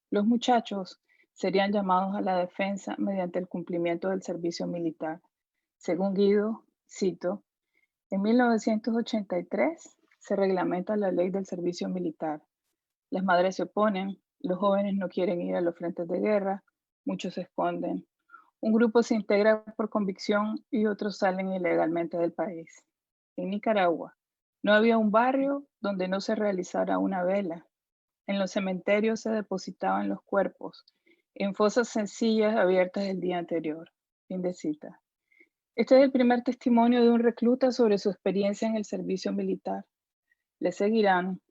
S3: Los muchachos serían llamados a la defensa mediante el cumplimiento del servicio militar. Según Guido, cito, en 1983 se reglamenta la ley del servicio militar. Las madres se oponen, los jóvenes no quieren ir a los frentes de guerra, muchos se esconden. Un grupo se integra por convicción y otros salen ilegalmente del país. En Nicaragua, no había un barrio donde no se realizara una vela. En los cementerios se depositaban los cuerpos en fosas sencillas abiertas el día anterior. Fin de cita. Este es el primer testimonio de un recluta sobre su experiencia en el servicio militar. Le seguirán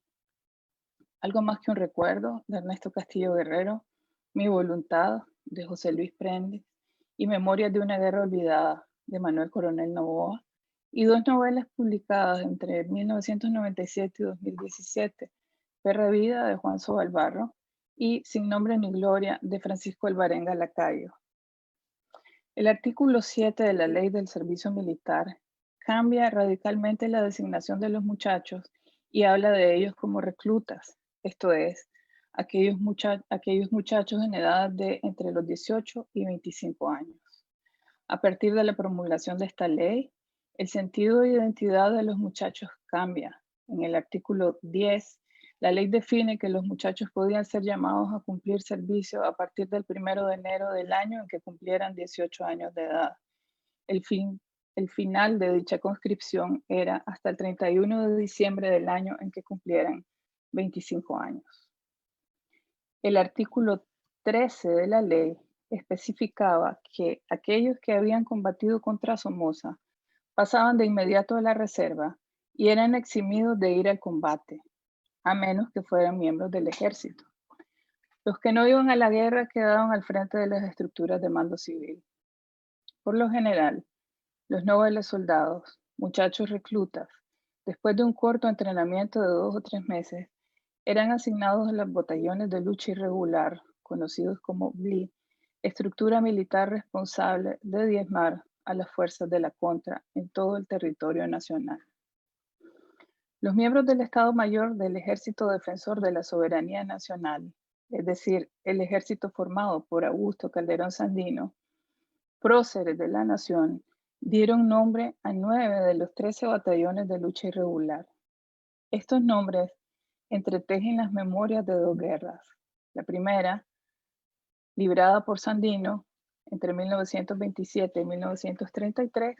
S3: Algo más que un recuerdo, de Ernesto Castillo Guerrero, Mi voluntad, de José Luis Prendes, y Memorias de una guerra olvidada, de Manuel Coronel Novoa, y dos novelas publicadas entre 1997 y 2017, Perra Vida, de Juan Sobalbarro, y Sin nombre ni gloria, de Francisco Alvarenga Lacayo. El artículo 7 de la Ley del Servicio Militar cambia radicalmente la designación de los muchachos y habla de ellos como reclutas, esto es, aquellos muchachos en edad de entre los 18 y 25 años. A partir de la promulgación de esta ley, el sentido de identidad de los muchachos cambia. En el artículo 10, la ley define que los muchachos podían ser llamados a cumplir servicio a partir del 1 de enero del año en que cumplieran 18 años de edad. El final de dicha conscripción era hasta el 31 de diciembre del año en que cumplieran 25 años. El artículo 13 de la ley especificaba que aquellos que habían combatido contra Somoza pasaban de inmediato a la reserva y eran eximidos de ir al combate, a menos que fueran miembros del ejército. Los que no iban a la guerra quedaban al frente de las estructuras de mando civil. Por lo general, los nobles soldados, muchachos reclutas, después de un corto entrenamiento de 2 o 3 meses, eran asignados a los batallones de lucha irregular, conocidos como BLI, estructura militar responsable de diezmar a las fuerzas de la contra en todo el territorio nacional. Los miembros del Estado Mayor del Ejército Defensor de la Soberanía Nacional, es decir, el ejército formado por Augusto Calderón Sandino, próceres de la nación, dieron nombre a 9 de los 13 batallones de lucha irregular. Estos nombres entretejen las memorias de 2 guerras. La primera, librada por Sandino entre 1927 y 1933,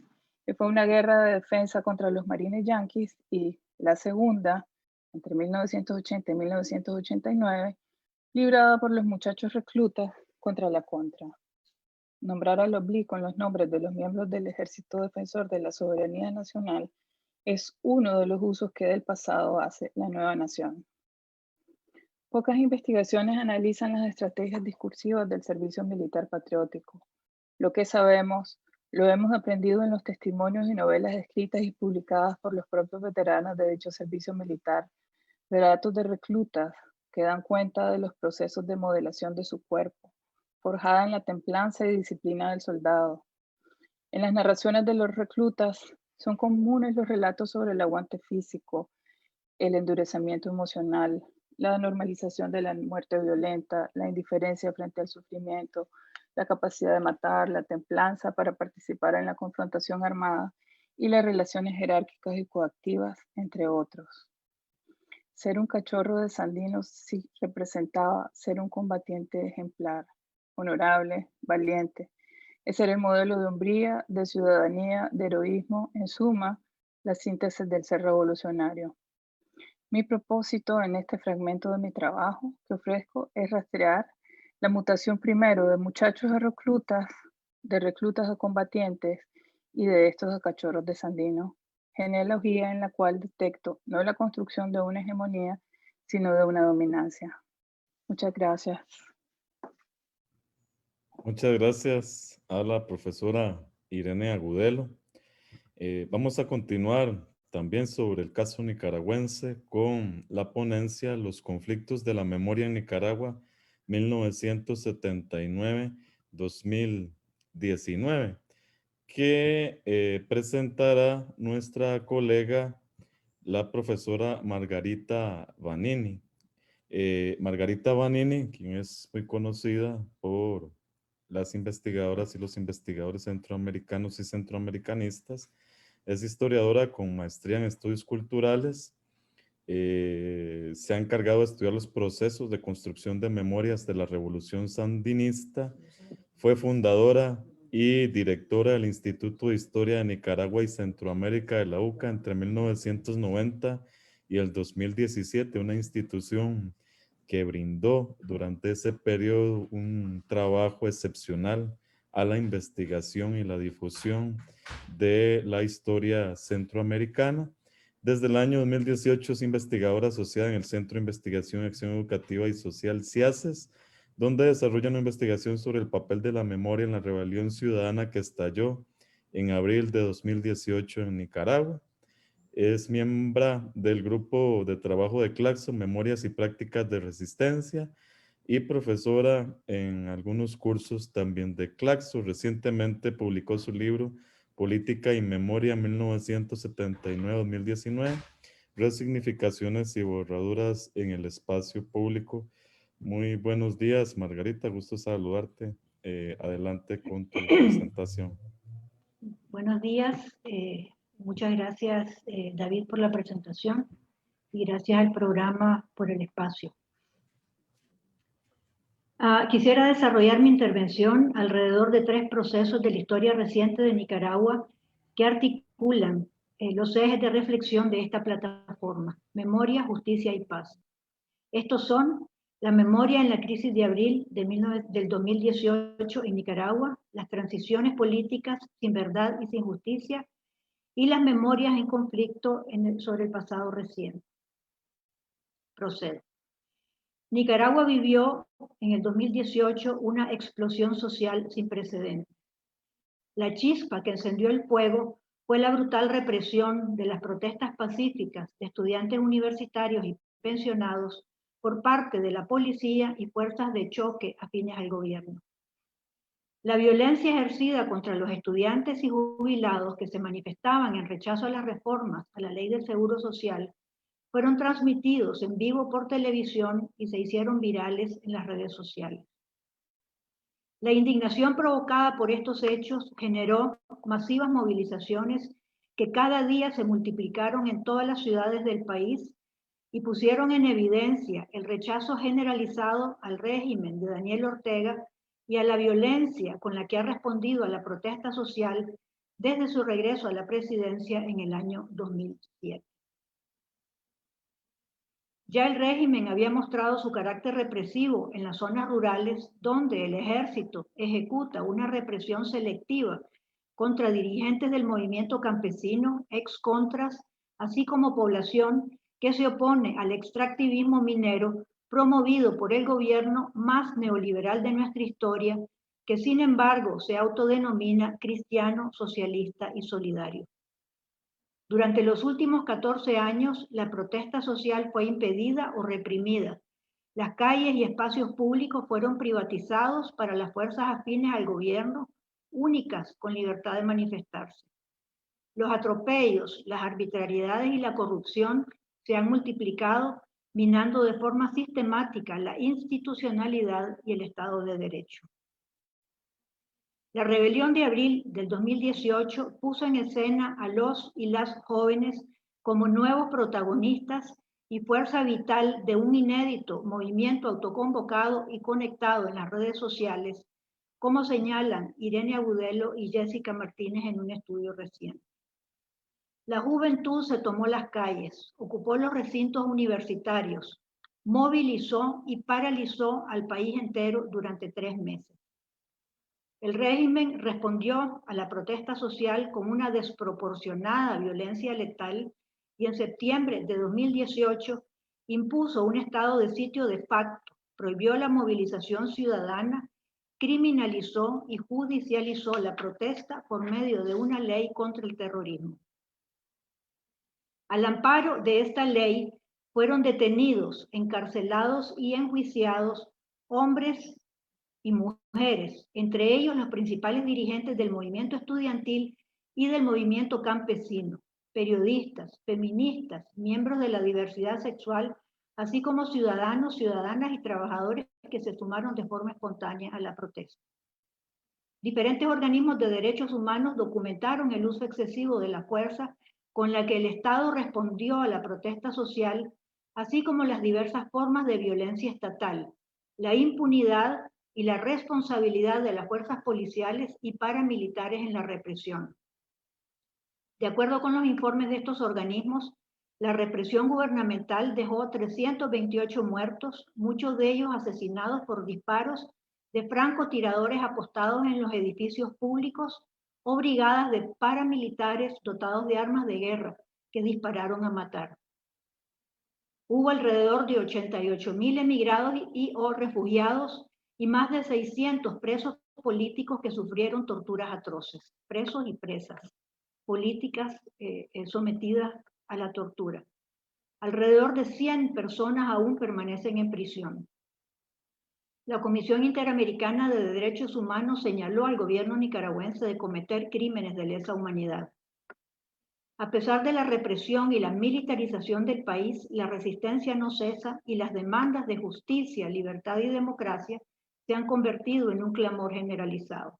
S3: que fue una guerra de defensa contra los marines yanquis, y la segunda, entre 1980 y 1989, librada por los muchachos reclutas contra la contra. Nombrar a los BLI con los nombres de los miembros del Ejército Defensor de la Soberanía Nacional es uno de los usos que del pasado hace la nueva nación. Pocas investigaciones analizan las estrategias discursivas del servicio militar patriótico. Lo que sabemos, lo hemos aprendido en los testimonios y novelas escritas y publicadas por los propios veteranos de dicho servicio militar, relatos de reclutas que dan cuenta de los procesos de modelación de su cuerpo, forjada en la templanza y disciplina del soldado. En las narraciones de los reclutas son comunes los relatos sobre el aguante físico, el endurecimiento emocional, la normalización de la muerte violenta, la indiferencia frente al sufrimiento, la capacidad de matar, la templanza para participar en la confrontación armada y las relaciones jerárquicas y coactivas, entre otros. Ser un cachorro de Sandino sí representaba ser un combatiente ejemplar, honorable, valiente. Ese era el modelo de hombría, de ciudadanía, de heroísmo, en suma, la síntesis del ser revolucionario. Mi propósito en este fragmento de mi trabajo que ofrezco es rastrear la mutación primero de muchachos a reclutas, de reclutas a combatientes y de estos a cachorros de Sandino, genealogía en la cual detecto no la construcción de una hegemonía, sino de una dominancia. Muchas gracias.
S1: Muchas gracias a la profesora Irene Agudelo. Vamos a continuar también sobre el caso nicaragüense con la ponencia Los conflictos de la memoria en Nicaragua 1979-2019, que presentará nuestra colega, la profesora Margarita Vanini. Margarita Vanini, quien es muy conocida por las investigadoras y los investigadores centroamericanos y centroamericanistas, es historiadora con maestría en estudios culturales. Se ha encargado de estudiar los procesos de construcción de memorias de la Revolución Sandinista. Fue fundadora y directora del Instituto de Historia de Nicaragua y Centroamérica de la UCA entre 1990 y el 2017, una institución que brindó durante ese periodo un trabajo excepcional a la investigación y la difusión de la historia centroamericana. Desde el año 2018 es investigadora asociada en el Centro de Investigación y Acción Educativa y Social CIACES, donde desarrolla una investigación sobre el papel de la memoria en la rebelión ciudadana que estalló en abril de 2018 en Nicaragua. Es miembro del grupo de trabajo de Claxo, Memorias y Prácticas de Resistencia, y profesora en algunos cursos también de Claxo. Recientemente publicó su libro Política y Memoria 1979-2019, Resignificaciones y borraduras en el espacio público. Muy buenos días, Margarita, gusto saludarte. Adelante con tu presentación.
S4: Buenos días, muchas gracias David por la presentación y gracias al programa por el espacio. Quisiera desarrollar mi intervención alrededor de 3 procesos de la historia reciente de Nicaragua que articulan los ejes de reflexión de esta plataforma: memoria, justicia y paz. Estos son la memoria en la crisis de abril del 2018 en Nicaragua, las transiciones políticas sin verdad y sin justicia, y las memorias en conflicto sobre el pasado reciente. Procedo. Nicaragua vivió en el 2018 una explosión social sin precedentes. La chispa que encendió el fuego fue la brutal represión de las protestas pacíficas de estudiantes universitarios y pensionados por parte de la policía y fuerzas de choque afines al gobierno. La violencia ejercida contra los estudiantes y jubilados que se manifestaban en rechazo a las reformas a la ley del Seguro Social fueron transmitidos en vivo por televisión y se hicieron virales en las redes sociales. La indignación provocada por estos hechos generó masivas movilizaciones que cada día se multiplicaron en todas las ciudades del país y pusieron en evidencia el rechazo generalizado al régimen de Daniel Ortega y a la violencia con la que ha respondido a la protesta social desde su regreso a la presidencia en el año 2007. Ya el régimen había mostrado su carácter represivo en las zonas rurales, donde el ejército ejecuta una represión selectiva contra dirigentes del movimiento campesino, excontras, así como población que se opone al extractivismo minero promovido por el gobierno más neoliberal de nuestra historia, que sin embargo se autodenomina cristiano, socialista y solidario. Durante los últimos 14 años, la protesta social fue impedida o reprimida. Las calles y espacios públicos fueron privatizados para las fuerzas afines al gobierno, únicas con libertad de manifestarse. Los atropellos, las arbitrariedades y la corrupción se han multiplicado, minando de forma sistemática la institucionalidad y el Estado de Derecho. La rebelión de abril del 2018 puso en escena a los y las jóvenes como nuevos protagonistas y fuerza vital de un inédito movimiento autoconvocado y conectado en las redes sociales, como señalan Irene Agudelo y Jessica Martínez en un estudio reciente. La juventud se tomó las calles, ocupó los recintos universitarios, movilizó y paralizó al país entero durante 3 meses. El régimen respondió a la protesta social con una desproporcionada violencia letal y en septiembre de 2018 impuso un estado de sitio de facto, prohibió la movilización ciudadana, criminalizó y judicializó la protesta por medio de una ley contra el terrorismo. Al amparo de esta ley fueron detenidos, encarcelados y enjuiciados hombres y mujeres, entre ellos los principales dirigentes del movimiento estudiantil y del movimiento campesino, periodistas, feministas, miembros de la diversidad sexual, así como ciudadanos, ciudadanas y trabajadores que se sumaron de forma espontánea a la protesta. Diferentes organismos de derechos humanos documentaron el uso excesivo de la fuerza con la que el Estado respondió a la protesta social, así como las diversas formas de violencia estatal, la impunidad y la responsabilidad de las fuerzas policiales y paramilitares en la represión. De acuerdo con los informes de estos organismos, La represión gubernamental dejó 328 muertos, muchos de ellos asesinados por disparos de francotiradores apostados en los edificios públicos o brigadas de paramilitares dotados de armas de guerra que dispararon a matar. Hubo alrededor de 88.000 emigrados o refugiados y más de 600 presos políticos que sufrieron torturas atroces, presos y presas políticas sometidas a la tortura. Alrededor de 100 personas aún permanecen en prisión. La Comisión Interamericana de Derechos Humanos señaló al gobierno nicaragüense de cometer crímenes de lesa humanidad. A pesar de la represión y la militarización del país, la resistencia no cesa y las demandas de justicia, libertad y democracia se han convertido en un clamor generalizado.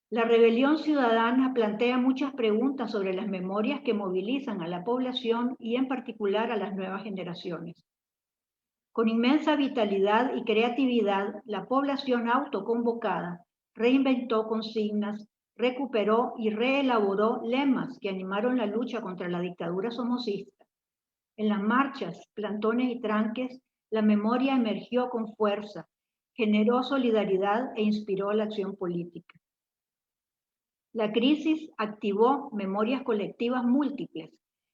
S4: La rebelión ciudadana plantea muchas preguntas sobre las memorias que movilizan a la población y en particular a las nuevas generaciones. Con inmensa vitalidad y creatividad, la población autoconvocada reinventó consignas, recuperó y reelaboró lemas que animaron la lucha contra la dictadura somocista. En las marchas, plantones y tranques, la memoria emergió con fuerza, generó solidaridad e inspiró la acción política. La crisis activó memorias colectivas múltiples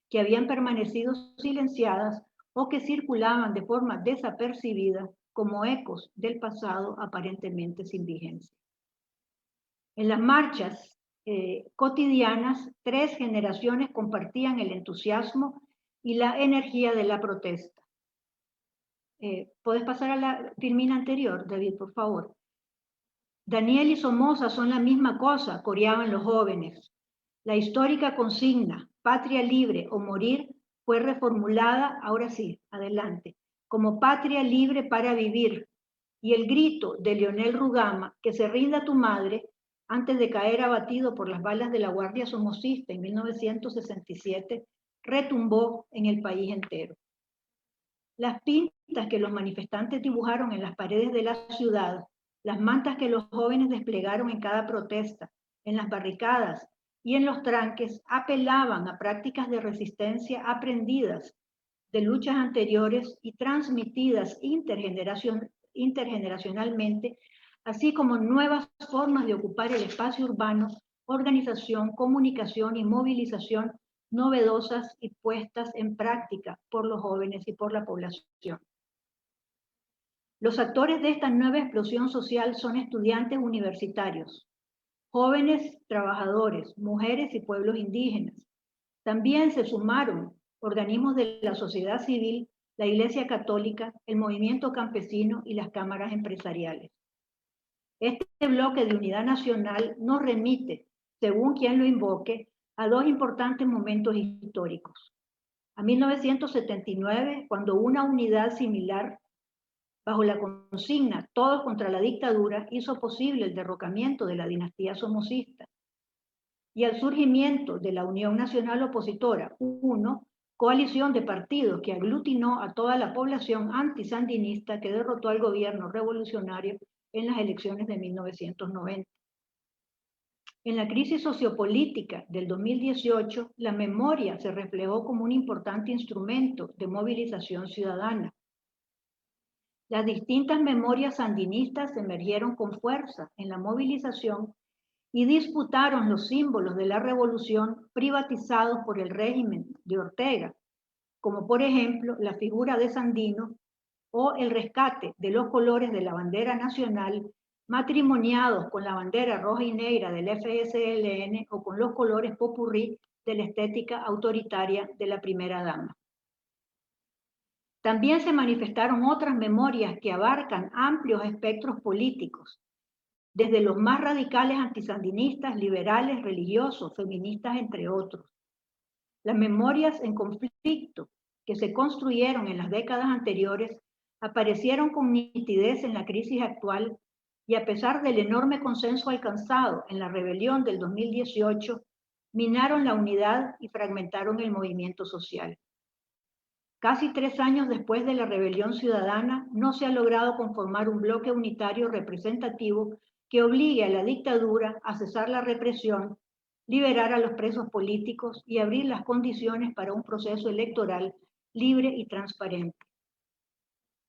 S4: que habían permanecido silenciadas o que circulaban de forma desapercibida como ecos del pasado aparentemente sin vigencia. En las marchas cotidianas, 3 generaciones compartían el entusiasmo y la energía de la protesta. ¿Puedes pasar a la filmina anterior, David, por favor? Daniel y Somoza son la misma cosa, coreaban los jóvenes. La histórica consigna, patria libre o morir, fue reformulada, ahora sí, adelante, como patria libre para vivir. Y el grito de Leonel Rugama, que se rinda tu madre, antes de caer abatido por las balas de la Guardia Somocista en 1967, retumbó en el país entero. Las pintas que los manifestantes dibujaron en las paredes de la ciudad, las mantas que los jóvenes desplegaron en cada protesta, en las barricadas y en los tranques, apelaban a prácticas de resistencia aprendidas de luchas anteriores y transmitidas intergeneracionalmente, así como nuevas formas de ocupar el espacio urbano, organización, comunicación y movilización novedosas y puestas en práctica por los jóvenes y por la población. Los actores de esta nueva explosión social son estudiantes universitarios, jóvenes trabajadores, mujeres y pueblos indígenas. También se sumaron organismos de la sociedad civil, la Iglesia Católica, el movimiento campesino y las cámaras empresariales. Este bloque de unidad nacional nos remite, según quien lo invoque, a 2 importantes momentos históricos. A 1979, cuando una unidad similar, bajo la consigna Todos contra la dictadura, hizo posible el derrocamiento de la dinastía somocista. Y al surgimiento de la Unión Nacional Opositora, UNO, coalición de partidos que aglutinó a toda la población antisandinista que derrotó al gobierno revolucionario en las elecciones de 1990. En la crisis sociopolítica del 2018, la memoria se reflejó como un importante instrumento de movilización ciudadana. Las distintas memorias sandinistas emergieron con fuerza en la movilización y disputaron los símbolos de la revolución privatizados por el régimen de Ortega, como por ejemplo la figura de Sandino o el rescate de los colores de la bandera nacional matrimoniados con la bandera roja y negra del FSLN o con los colores popurrí de la estética autoritaria de la primera dama. También se manifestaron otras memorias que abarcan amplios espectros políticos, desde los más radicales antisandinistas, liberales, religiosos, feministas, entre otros. Las memorias en conflicto que se construyeron en las décadas anteriores aparecieron con nitidez en la crisis actual y a pesar del enorme consenso alcanzado en la rebelión del 2018, minaron la unidad y fragmentaron el movimiento social. Casi 3 años después de la rebelión ciudadana, no se ha logrado conformar un bloque unitario representativo que obligue a la dictadura a cesar la represión liberar a los presos políticos y abrir las condiciones para un proceso electoral libre y transparente.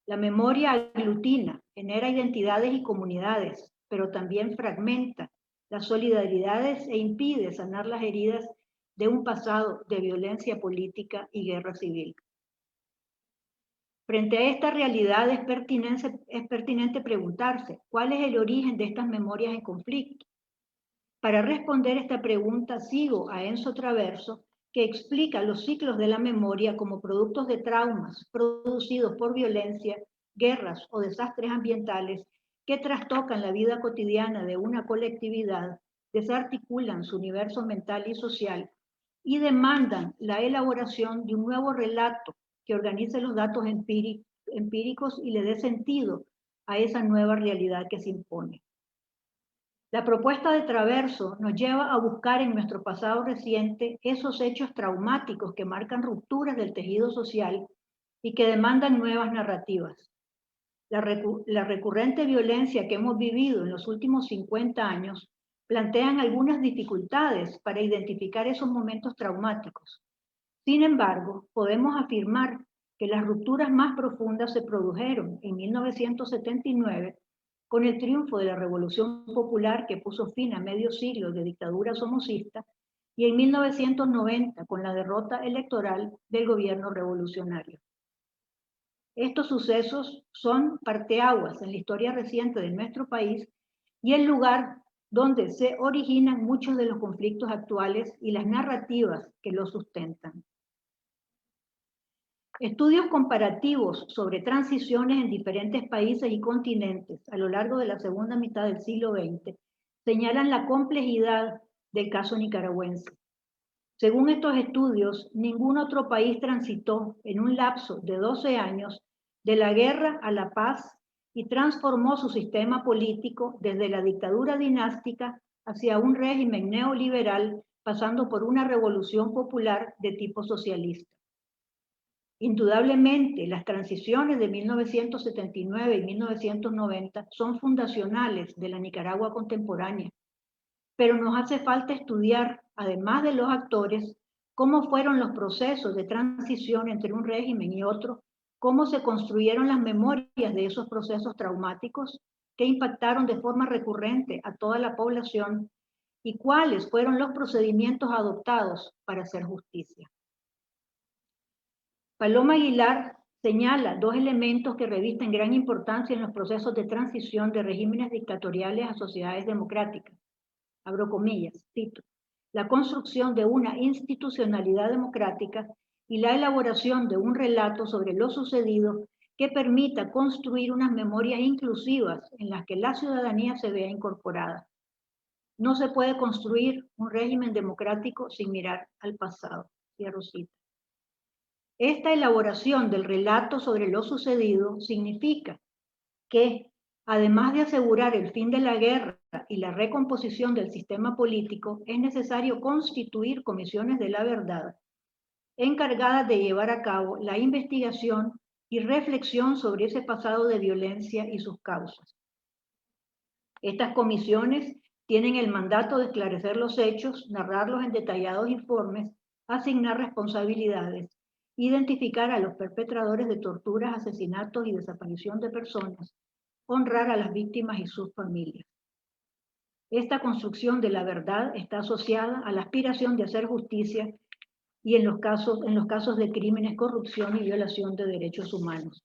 S4: La memoria aglutina, genera identidades y comunidades, pero también fragmenta las solidaridades e impide sanar las heridas de un pasado de violencia política y guerra civil. Frente a esta realidad es pertinente preguntarse cuál es el origen de estas memorias en conflicto. Para responder esta pregunta sigo a Enzo Traverso, que explica los ciclos de la memoria como productos de traumas producidos por violencia, guerras o desastres ambientales que trastocan la vida cotidiana de una colectividad, desarticulan su universo mental y social y demandan la elaboración de un nuevo relato que organice los datos empíricos y le dé sentido a esa nueva realidad que se impone. La propuesta de Traverso nos lleva a buscar en nuestro pasado reciente esos hechos traumáticos que marcan rupturas del tejido social y que demandan nuevas narrativas. La recurrente violencia que hemos vivido en los últimos 50 años plantean algunas dificultades para identificar esos momentos traumáticos. Sin embargo, podemos afirmar que las rupturas más profundas se produjeron en 1979 con el triunfo de la Revolución Popular que puso fin a medio siglo de dictadura somocista y en 1990 con la derrota electoral del gobierno revolucionario. Estos sucesos son parteaguas en la historia reciente de nuestro país y el lugar donde se originan muchos de los conflictos actuales y las narrativas que los sustentan. Estudios comparativos sobre transiciones en diferentes países y continentes a lo largo de la segunda mitad del siglo XX señalan la complejidad del caso nicaragüense. Según estos estudios, ningún otro país transitó en un lapso de 12 años de la guerra a la paz y transformó su sistema político desde la dictadura dinástica hacia un régimen neoliberal, pasando por una revolución popular de tipo socialista. Indudablemente, las transiciones de 1979 y 1990 son fundacionales de la Nicaragua contemporánea, pero nos hace falta estudiar, además de los actores, cómo fueron los procesos de transición entre un régimen y otro, cómo se construyeron las memorias de esos procesos traumáticos que impactaron de forma recurrente a toda la población y cuáles fueron los procedimientos adoptados para hacer justicia. Paloma Aguilar señala dos elementos que revisten gran importancia en los procesos de transición de regímenes dictatoriales a sociedades democráticas. Abro comillas, cito, la construcción de una institucionalidad democrática y la elaboración de un relato sobre lo sucedido que permita construir unas memorias inclusivas en las que la ciudadanía se vea incorporada. No se puede construir un régimen democrático sin mirar al pasado. Cierro cita. Esta elaboración del relato sobre lo sucedido significa que, además de asegurar el fin de la guerra y la recomposición del sistema político, es necesario constituir comisiones de la verdad, encargadas de llevar a cabo la investigación y reflexión sobre ese pasado de violencia y sus causas. Estas comisiones tienen el mandato de esclarecer los hechos, narrarlos en detallados informes, asignar responsabilidades, identificar a los perpetradores de torturas, asesinatos y desaparición de personas, honrar a las víctimas y sus familias. Esta construcción de la verdad está asociada a la aspiración de hacer justicia y en los casos de crímenes, corrupción y violación de derechos humanos.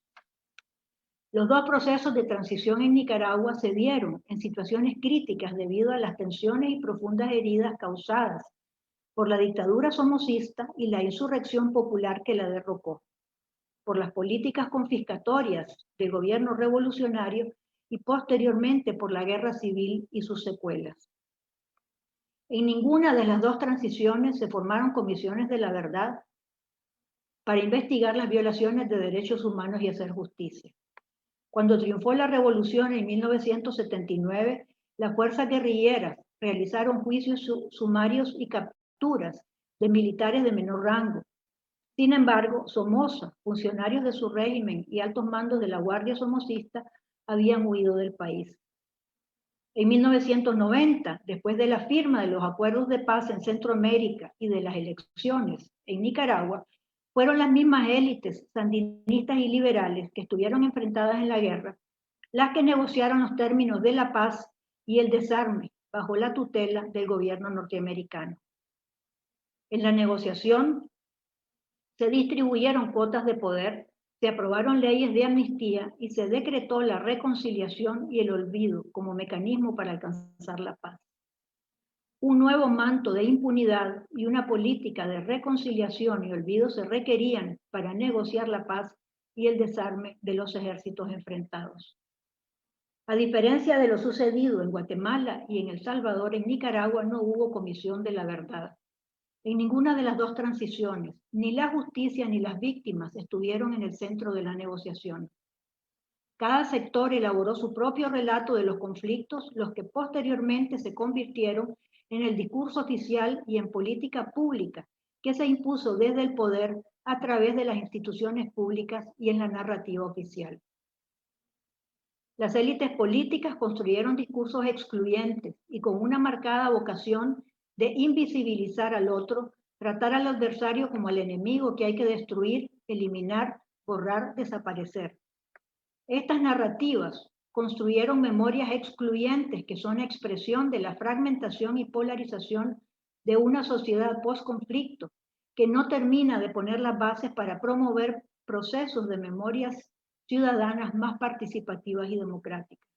S4: Los dos procesos de transición en Nicaragua se dieron en situaciones críticas debido a las tensiones y profundas heridas causadas por la dictadura somocista y la insurrección popular que la derrocó, por las políticas confiscatorias del gobierno revolucionario y posteriormente por la guerra civil y sus secuelas. En ninguna de las dos transiciones se formaron comisiones de la verdad para investigar las violaciones de derechos humanos y hacer justicia. Cuando triunfó la revolución en 1979, las fuerzas guerrilleras realizaron juicios sumarios y capturas de militares de menor rango. Sin embargo, Somoza, funcionarios de su régimen y altos mandos de la Guardia Somocista habían huido del país. En 1990, después de la firma de los acuerdos de paz en Centroamérica y de las elecciones en Nicaragua, fueron las mismas élites sandinistas y liberales que estuvieron enfrentadas en la guerra las que negociaron los términos de la paz y el desarme bajo la tutela del gobierno norteamericano. En la negociación se distribuyeron cuotas de poder, se aprobaron leyes de amnistía y se decretó la reconciliación y el olvido como mecanismo para alcanzar la paz. Un nuevo manto de impunidad y una política de reconciliación y olvido se requerían para negociar la paz y el desarme de los ejércitos enfrentados. A diferencia de lo sucedido en Guatemala y en El Salvador, en Nicaragua no hubo comisión de la verdad. En ninguna de las dos transiciones, ni la justicia ni las víctimas estuvieron en el centro de la negociación. Cada sector elaboró su propio relato de los conflictos, los que posteriormente se convirtieron en el discurso oficial y en política pública, que se impuso desde el poder a través de las instituciones públicas y en la narrativa oficial. Las élites políticas construyeron discursos excluyentes y con una marcada vocación de invisibilizar al otro, tratar al adversario como el enemigo que hay que destruir, eliminar, borrar, desaparecer. Estas narrativas construyeron memorias excluyentes que son expresión de la fragmentación y polarización de una sociedad post-conflicto que no termina de poner las bases para promover procesos de memorias ciudadanas más participativas y democráticas.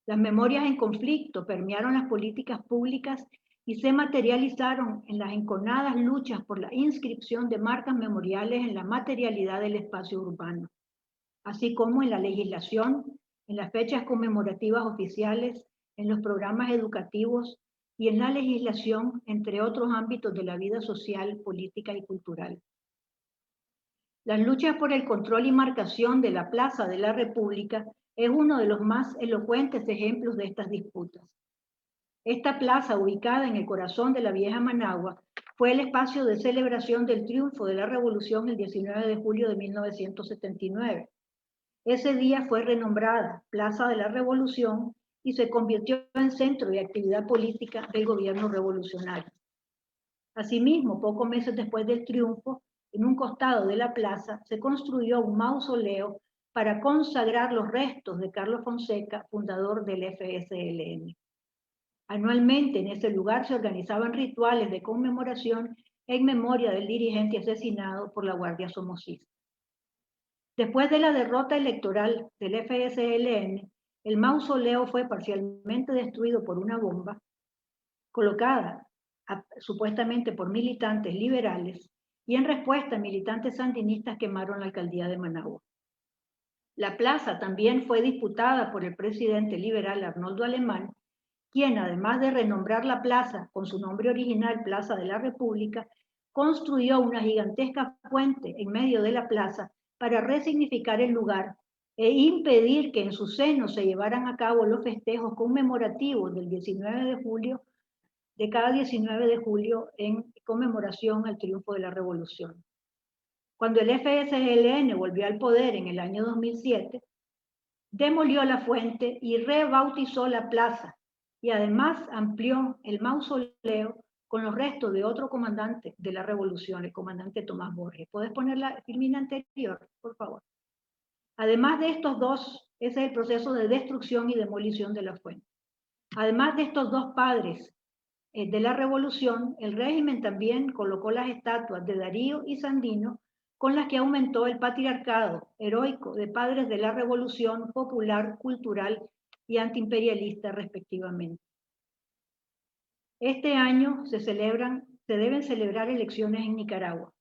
S4: Las memorias en conflicto permearon las políticas públicas y se materializaron en las enconadas luchas por la inscripción de marcas memoriales en la materialidad del espacio urbano, así como en la legislación, en las fechas conmemorativas oficiales, en los programas educativos y en la legislación, entre otros ámbitos de la vida social, política y cultural. Las luchas por el control y marcación de la Plaza de la República es uno de los más elocuentes ejemplos de estas disputas. Esta plaza, ubicada en el corazón de la vieja Managua, fue el espacio de celebración del triunfo de la Revolución el 19 de julio de 1979. Ese día fue renombrada Plaza de la Revolución y se convirtió en centro de actividad política del gobierno revolucionario. Asimismo, pocos meses después del triunfo, en un costado de la plaza se construyó un mausoleo para consagrar los restos de Carlos Fonseca, fundador del FSLN. Anualmente en ese lugar se organizaban rituales de conmemoración en memoria del dirigente asesinado por la Guardia Somocista. Después de la derrota electoral del FSLN, el mausoleo fue parcialmente destruido por una bomba colocada supuestamente por militantes liberales, y en respuesta militantes sandinistas quemaron la alcaldía de Managua. La plaza también fue disputada por el presidente liberal Arnoldo Alemán, quien además de renombrar la plaza con su nombre original Plaza de la República, construyó una gigantesca fuente en medio de la plaza para resignificar el lugar e impedir que en su seno se llevaran a cabo los festejos conmemorativos del 19 de julio, de cada 19 de julio en conmemoración al triunfo de la Revolución. Cuando el FSLN volvió al poder en el año 2007, demolió la fuente y rebautizó la plaza y además amplió el mausoleo con los restos de otro comandante de la Revolución, el comandante Tomás Borges. ¿Puedes poner la filmina anterior, por favor? Además de estos dos, ese es el proceso de destrucción y demolición de la fuente. Además de estos dos padres de la Revolución, el régimen también colocó las estatuas de Darío y Sandino, con las que aumentó el patriarcado heroico de padres de la Revolución popular, cultural y antiimperialista, respectivamente. Este año se deben celebrar elecciones en Nicaragua.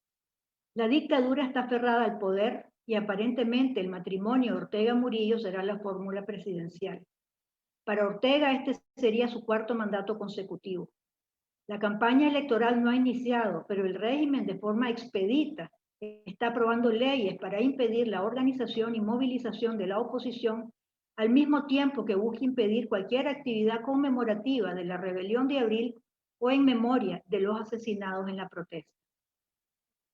S4: La dictadura está aferrada al poder y aparentemente el matrimonio Ortega-Murillo será la fórmula presidencial. Para Ortega este sería su cuarto mandato consecutivo. La campaña electoral no ha iniciado, pero el régimen de forma expedita está aprobando leyes para impedir la organización y movilización de la oposición, al mismo tiempo que busca impedir cualquier actividad conmemorativa de la rebelión de abril o en memoria de los asesinados en la protesta.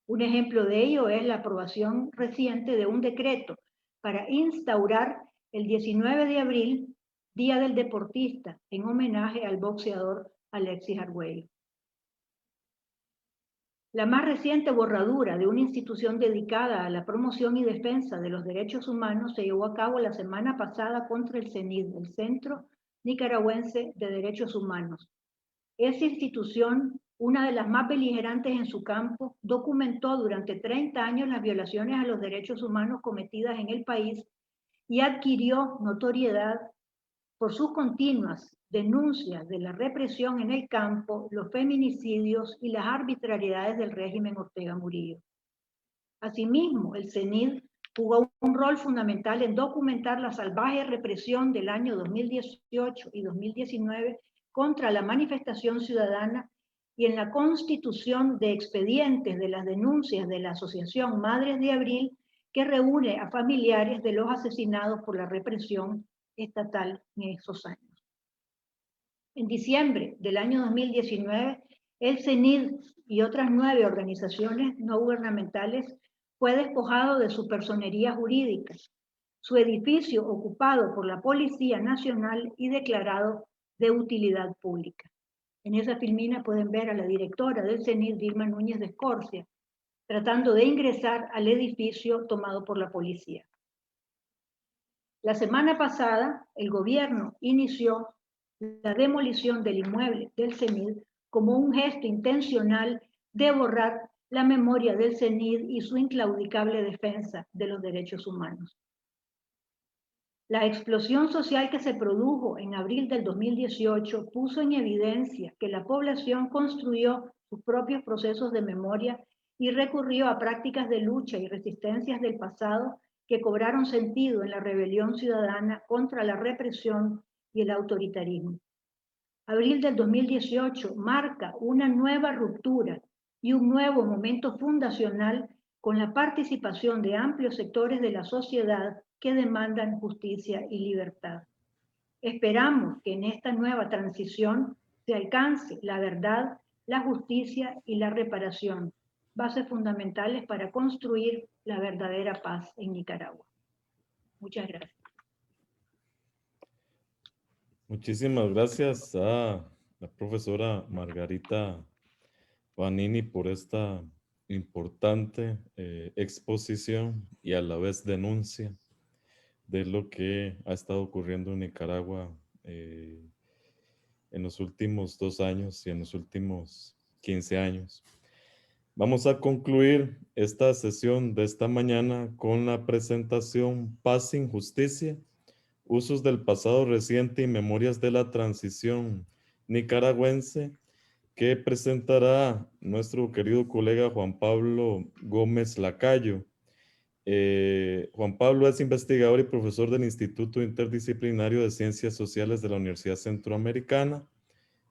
S4: Un ejemplo de ello es la aprobación reciente de un decreto para instaurar el 19 de abril Día del Deportista, en homenaje al boxeador Alexis Arguello. La más reciente borradura de una institución dedicada a la promoción y defensa de los derechos humanos se llevó a cabo la semana pasada contra el CENID, el Centro Nicaragüense de Derechos Humanos. Esa institución, una de las más beligerantes en su campo, documentó durante 30 años las violaciones a los derechos humanos cometidas en el país y adquirió notoriedad por sus continuas denuncias de la represión en el campo, los feminicidios y las arbitrariedades del régimen Ortega Murillo. Asimismo, el CENID jugó un rol fundamental en documentar la salvaje represión del año 2018 y 2019 contra la manifestación ciudadana y en la constitución de expedientes de las denuncias de la Asociación Madres de Abril, que reúne a familiares de los asesinados por la represión estatal en esos años. En diciembre del año 2019, el CENID y otras 9 organizaciones no gubernamentales fue despojado de su personería jurídica, su edificio ocupado por la Policía Nacional y declarado de utilidad pública. En esa filmina pueden ver a la directora del CENID, Dilma Núñez de Escorcia, tratando de ingresar al edificio tomado por la policía. La semana pasada, el gobierno inició la demolición del inmueble del CENID como un gesto intencional de borrar la memoria del CENID y su inclaudicable defensa de los derechos humanos. La explosión social que se produjo en abril del 2018 puso en evidencia que la población construyó sus propios procesos de memoria y recurrió a prácticas de lucha y resistencias del pasado que cobraron sentido en la rebelión ciudadana contra la represión y el autoritarismo. Abril del 2018 marca una nueva ruptura y un nuevo momento fundacional con la participación de amplios sectores de la sociedad que demandan justicia y libertad. Esperamos que en esta nueva transición se alcance la verdad, la justicia y la reparación, bases fundamentales para construir la verdadera paz en Nicaragua. Muchas gracias.
S1: Muchísimas gracias a la profesora Margarita Vanini por esta importante exposición y a la vez denuncia de lo que ha estado ocurriendo en Nicaragua en los últimos 2 años y en los últimos 15 años. Vamos a concluir esta sesión de esta mañana con la presentación Paz sin Justicia, usos del pasado reciente y memorias de la transición nicaragüense, que presentará nuestro querido colega Juan Pablo Gómez Lacayo. Juan Pablo es investigador y profesor del Instituto Interdisciplinario de Ciencias Sociales de la Universidad Centroamericana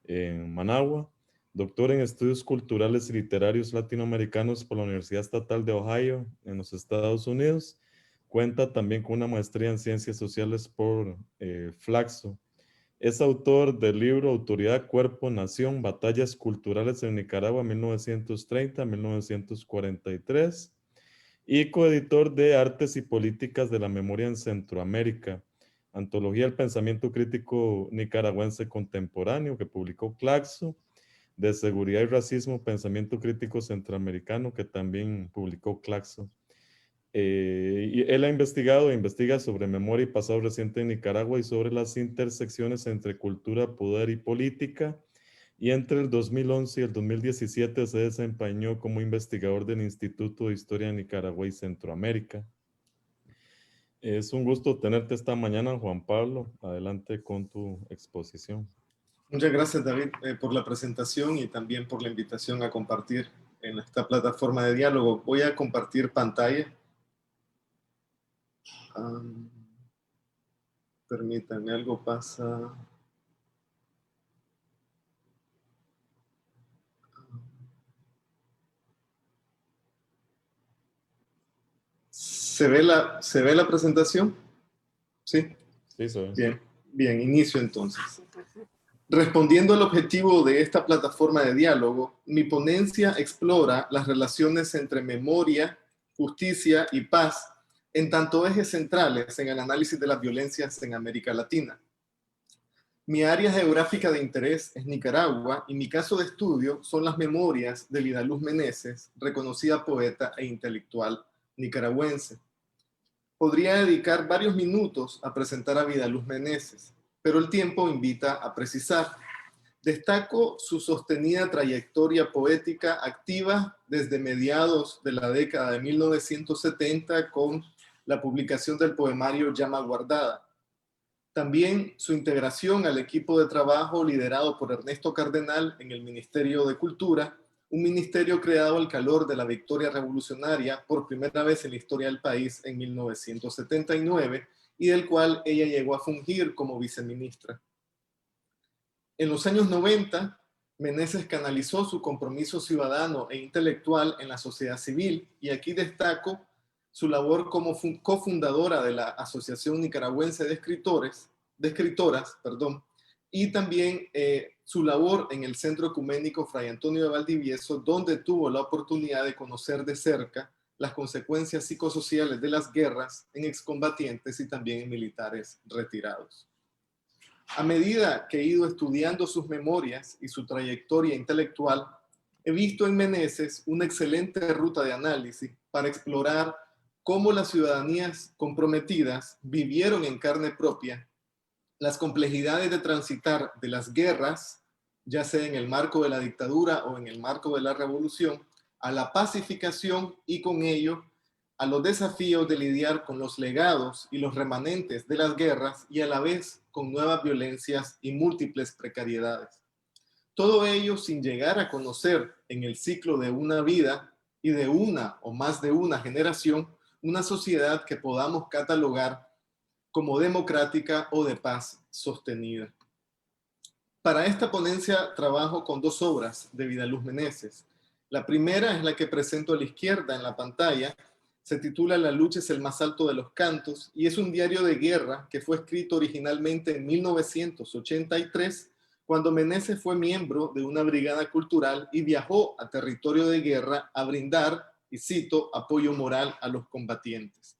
S1: en Managua, doctor en Estudios Culturales y Literarios Latinoamericanos por la Universidad Estatal de Ohio en los Estados Unidos. Cuenta también con una maestría en Ciencias Sociales por Flaxo. Es autor del libro Autoridad, Cuerpo, Nación, Batallas Culturales en Nicaragua 1930-1943 y coeditor de Artes y Políticas de la Memoria en Centroamérica, Antología del Pensamiento Crítico Nicaragüense Contemporáneo, que publicó Claxo, de Seguridad y Racismo, Pensamiento Crítico Centroamericano, que también publicó Claxo. Y él ha investigado e investiga sobre memoria y pasado reciente en Nicaragua y sobre las intersecciones entre cultura, poder y política. Y entre el 2011 y el 2017 se desempeñó como investigador del Instituto de Historia de Nicaragua y Centroamérica. Es un gusto tenerte esta mañana, Juan Pablo. Adelante con tu exposición.
S5: Muchas gracias, David, por la presentación y también por la invitación a compartir en esta plataforma de diálogo. Voy a compartir pantalla. Permítanme, algo pasa. ¿Se ve la presentación? ¿Sí?
S1: Sí, soy.
S5: Bien, bien, inicio entonces. Respondiendo al objetivo de esta plataforma de diálogo, mi ponencia explora las relaciones entre memoria, justicia y paz en tanto ejes centrales en el análisis de las violencias en América Latina. Mi área geográfica de interés es Nicaragua y mi caso de estudio son las memorias de Vidaluz Meneses, reconocida poeta e intelectual nicaragüense. Podría dedicar varios minutos a presentar a Vidaluz Meneses, pero el tiempo invita a precisar. Destaco su sostenida trayectoria poética activa desde mediados de la década de 1970 con la publicación del poemario Llama Guardada. También su integración al equipo de trabajo liderado por Ernesto Cardenal en el Ministerio de Cultura, un ministerio creado al calor de la victoria revolucionaria por primera vez en la historia del país en 1979 y del cual ella llegó a fungir como viceministra. En los años 90, Meneses canalizó su compromiso ciudadano e intelectual en la sociedad civil y aquí destaco su labor como cofundadora de la Asociación Nicaragüense de Escritoras, y también su labor en el Centro Ecuménico Fray Antonio de Valdivieso, donde tuvo la oportunidad de conocer de cerca las consecuencias psicosociales de las guerras en excombatientes y también en militares retirados. A medida que he ido estudiando sus memorias y su trayectoria intelectual, he visto en Meneses una excelente ruta de análisis para explorar cómo las ciudadanías comprometidas vivieron en carne propia las complejidades de transitar de las guerras, ya sea en el marco de la dictadura o en el marco de la revolución, a la pacificación y con ello a los desafíos de lidiar con los legados y los remanentes de las guerras y a la vez con nuevas violencias y múltiples precariedades. Todo ello sin llegar a conocer en el ciclo de una vida y de una o más de una generación una sociedad que podamos catalogar como democrática o de paz sostenida. Para esta ponencia trabajo con dos obras de Vidaluz Meneses. La primera es la que presento a la izquierda en la pantalla. Se titula La lucha es el más alto de los cantos y es un diario de guerra que fue escrito originalmente en 1983 cuando Meneses fue miembro de una brigada cultural y viajó a territorio de guerra a brindar, y cito, apoyo moral a los combatientes.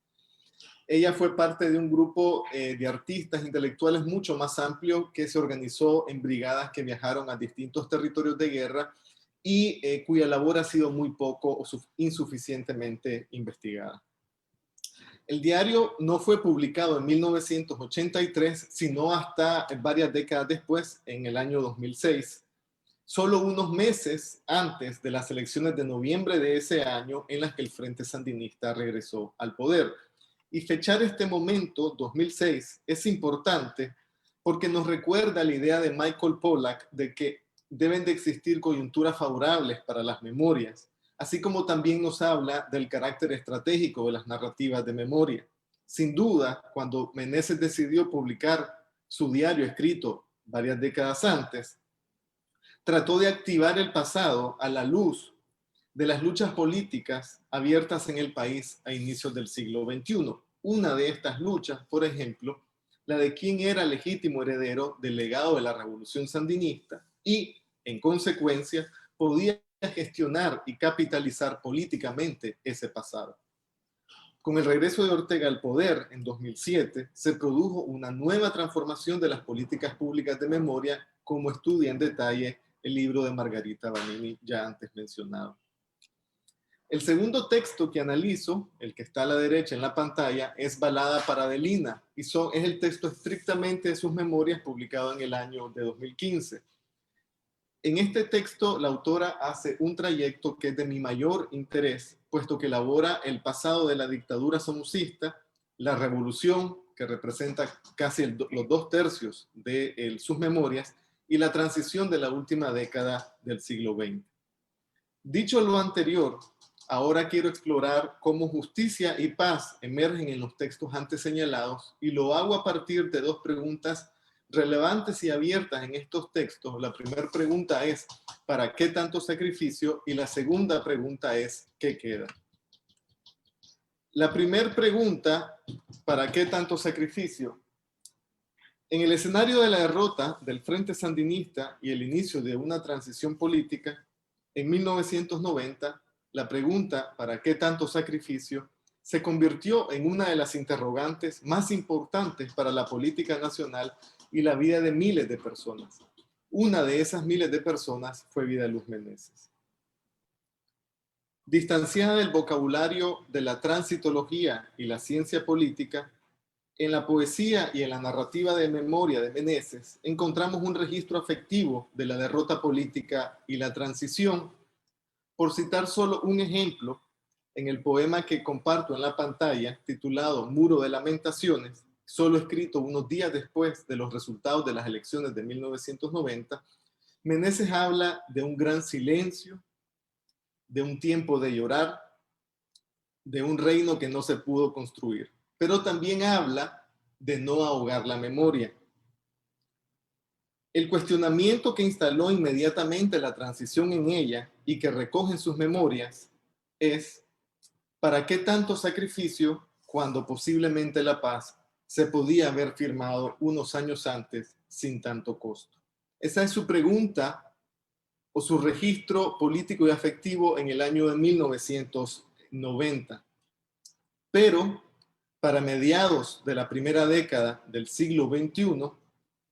S5: Ella fue parte de un grupo de artistas intelectuales mucho más amplio que se organizó en brigadas que viajaron a distintos territorios de guerra y cuya labor ha sido muy poco o insuficientemente investigada. El diario no fue publicado en 1983, sino hasta varias décadas después, en el año 2006, solo unos meses antes de las elecciones de noviembre de ese año en las que el Frente Sandinista regresó al poder. Y fechar este momento, 2006, es importante porque nos recuerda la idea de Michael Pollack de que deben de existir coyunturas favorables para las memorias, así como también nos habla del carácter estratégico de las narrativas de memoria. Sin duda, cuando Meneses decidió publicar su diario escrito varias décadas antes, trató de activar el pasado a la luz de las luchas políticas abiertas en el país a inicios del siglo XXI. Una de estas luchas, por ejemplo, la de quién era legítimo heredero del legado de la Revolución Sandinista y, en consecuencia, podía gestionar y capitalizar políticamente ese pasado. Con el regreso de Ortega al poder en 2007, se produjo una nueva transformación de las políticas públicas de memoria, como estudia en detalle el libro de Margarita Vanini, ya antes mencionado. El segundo texto que analizo, el que está a la derecha en la pantalla, es Balada para Adelina, y es el texto estrictamente de sus memorias publicado en el año de 2015. En este texto, la autora hace un trayecto que es de mi mayor interés, puesto que elabora el pasado de la dictadura somoncista, la revolución, que representa casi los 2/3 de sus memorias, y la transición de la última década del siglo XX. Dicho lo anterior, ahora quiero explorar cómo justicia y paz emergen en los textos antes señalados, y lo hago a partir de dos preguntas relevantes y abiertas en estos textos. La primera pregunta es, ¿para qué tanto sacrificio? Y la segunda pregunta es, ¿qué queda? La primera pregunta, ¿para qué tanto sacrificio? En el escenario de la derrota del Frente Sandinista y el inicio de una transición política, en 1990, la pregunta, ¿para qué tanto sacrificio?, se convirtió en una de las interrogantes más importantes para la política nacional y la vida de miles de personas. Una de esas miles de personas fue Vidaluz Meneses. Distanciada del vocabulario de la transitología y la ciencia política, en la poesía y en la narrativa de memoria de Meneses encontramos un registro afectivo de la derrota política y la transición. Por citar solo un ejemplo, en el poema que comparto en la pantalla, titulado Muro de Lamentaciones, solo escrito unos días después de los resultados de las elecciones de 1990, Meneses habla de un gran silencio, de un tiempo de llorar, de un reino que no se pudo construir. Pero también habla de no ahogar la memoria. El cuestionamiento que instaló inmediatamente la transición en ella y que recoge en sus memorias es: ¿para qué tanto sacrificio cuando posiblemente la paz se podía haber firmado unos años antes sin tanto costo? Esa es su pregunta o su registro político y afectivo en el año de 1990. Pero para mediados de la primera década del siglo XXI,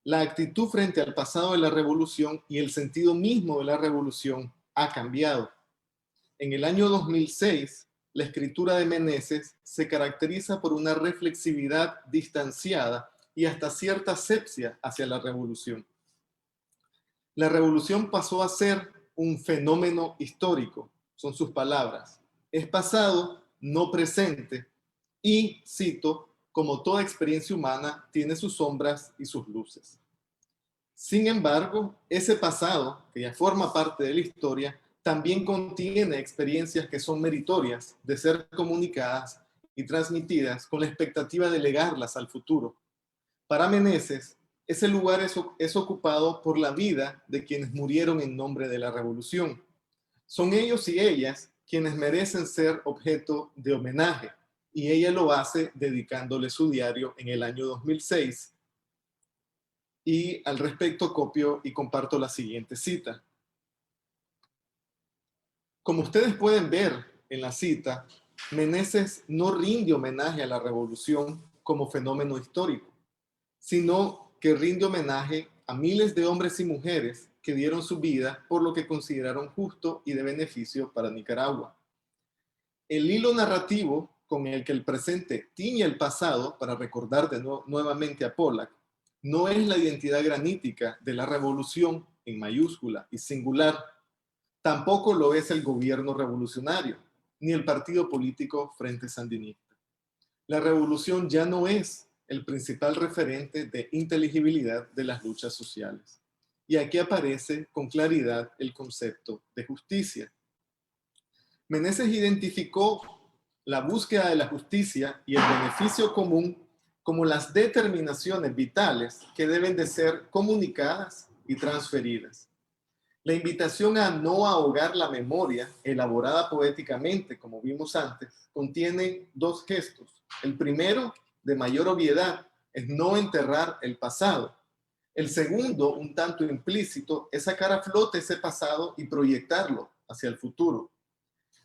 S5: la actitud frente al pasado de la revolución y el sentido mismo de la revolución ha cambiado. En el año 2006, la escritura de Meneses se caracteriza por una reflexividad distanciada y hasta cierta asepsia hacia la revolución. La revolución pasó a ser un fenómeno histórico, son sus palabras. Es pasado, no presente, y, cito, como toda experiencia humana, tiene sus sombras y sus luces. Sin embargo, ese pasado, que ya forma parte de la historia, también contiene experiencias que son meritorias de ser comunicadas y transmitidas con la expectativa de legarlas al futuro. Para Meneses, ese lugar es ocupado por la vida de quienes murieron en nombre de la revolución. Son ellos y ellas quienes merecen ser objeto de homenaje, y ella lo hace dedicándole su diario en el año 2006. Y al respecto copio y comparto la siguiente cita. Como ustedes pueden ver en la cita, Meneses no rinde homenaje a la revolución como fenómeno histórico, sino que rinde homenaje a miles de hombres y mujeres que dieron su vida por lo que consideraron justo y de beneficio para Nicaragua. El hilo narrativo con el que el presente tiñe el pasado para recordar nuevamente a Pollack no es la identidad granítica de la revolución en mayúscula y singular. Tampoco lo es el gobierno revolucionario, ni el partido político Frente Sandinista. La revolución ya no es el principal referente de inteligibilidad de las luchas sociales. Y aquí aparece con claridad el concepto de justicia. Meneses identificó la búsqueda de la justicia y el beneficio común como las determinaciones vitales que deben de ser comunicadas y transferidas. La invitación a no ahogar la memoria, elaborada poéticamente, como vimos antes, contiene dos gestos. El primero, de mayor obviedad, es no enterrar el pasado. El segundo, un tanto implícito, es sacar a flote ese pasado y proyectarlo hacia el futuro.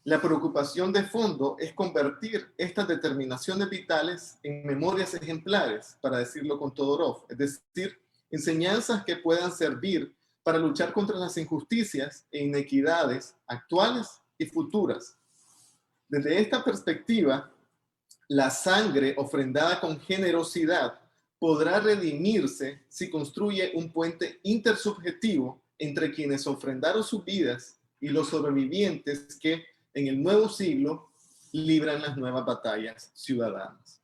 S5: La preocupación de fondo es convertir estas determinaciones vitales en memorias ejemplares, para decirlo con Todorov, es decir, enseñanzas que puedan servir para luchar contra las injusticias e inequidades actuales y futuras. Desde esta perspectiva, la sangre ofrendada con generosidad podrá redimirse si construye un puente intersubjetivo entre quienes ofrendaron sus vidas y los sobrevivientes que, en el nuevo siglo, libran las nuevas batallas ciudadanas.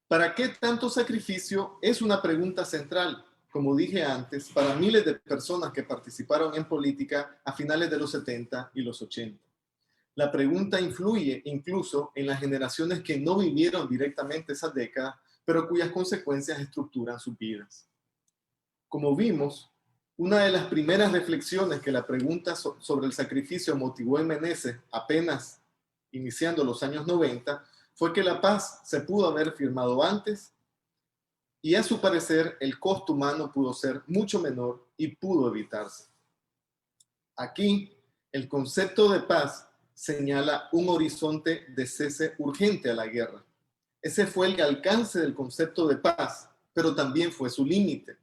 S5: ¿Para qué tanto sacrificio? Es una pregunta central, como dije antes, para miles de personas que participaron en política a finales de los 70 y los 80. La pregunta influye incluso en las generaciones que no vivieron directamente esas décadas, pero cuyas consecuencias estructuran sus vidas. Como vimos, una de las primeras reflexiones que la pregunta sobre el sacrificio motivó en Meneses apenas iniciando los años 90 fue que la paz se pudo haber firmado antes y, a su parecer, el costo humano pudo ser mucho menor y pudo evitarse. Aquí, el concepto de paz señala un horizonte de cese urgente a la guerra. Ese fue el alcance del concepto de paz, pero también fue su límite.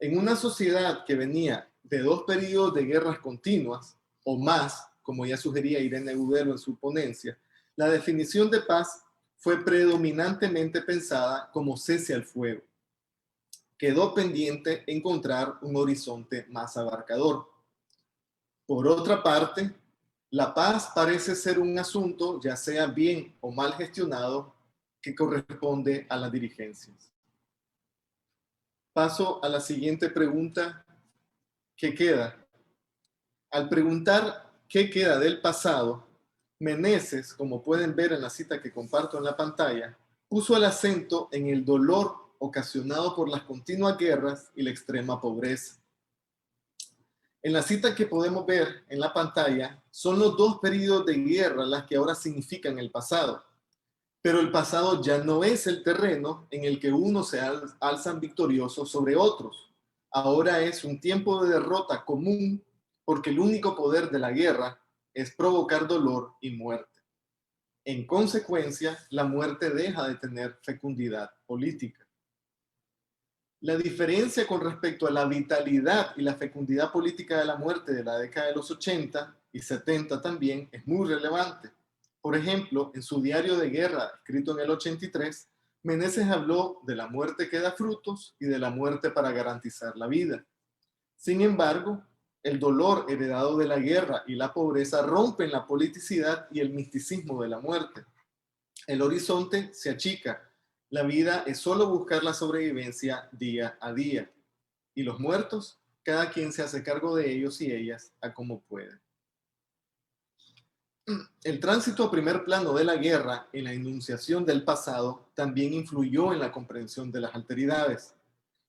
S5: En una sociedad que venía de 2 periodos de guerras continuas, o más, como ya sugería Irene Agudelo en su ponencia, la definición de paz fue predominantemente pensada como cese al fuego. Quedó pendiente encontrar un horizonte más abarcador. Por otra parte, la paz parece ser un asunto, ya sea bien o mal gestionado, que corresponde a las dirigencias. Paso a la siguiente pregunta. ¿Qué queda? Al preguntar qué queda del pasado, Meneses, como pueden ver en la cita que comparto en la pantalla, puso el acento en el dolor ocasionado por las continuas guerras y la extrema pobreza. En la cita que podemos ver en la pantalla, son los 2 periodos de guerra las que ahora significan el pasado. Pero el pasado ya no es el terreno en el que unos se alzan victoriosos sobre otros. Ahora es un tiempo de derrota común, porque el único poder de la guerra es provocar dolor y muerte. En consecuencia, la muerte deja de tener fecundidad política. La diferencia con respecto a la vitalidad y la fecundidad política de la muerte de la década de los 80 y 70 también es muy relevante. Por ejemplo, en su diario de guerra, escrito en el 83, Meneses habló de la muerte que da frutos y de la muerte para garantizar la vida. Sin embargo, el dolor heredado de la guerra y la pobreza rompen la politicidad y el misticismo de la muerte. El horizonte se achica. La vida es solo buscar la sobrevivencia día a día. Y los muertos, cada quien se hace cargo de ellos y ellas a como puede. El tránsito a primer plano de la guerra en la enunciación del pasado también influyó en la comprensión de las alteridades.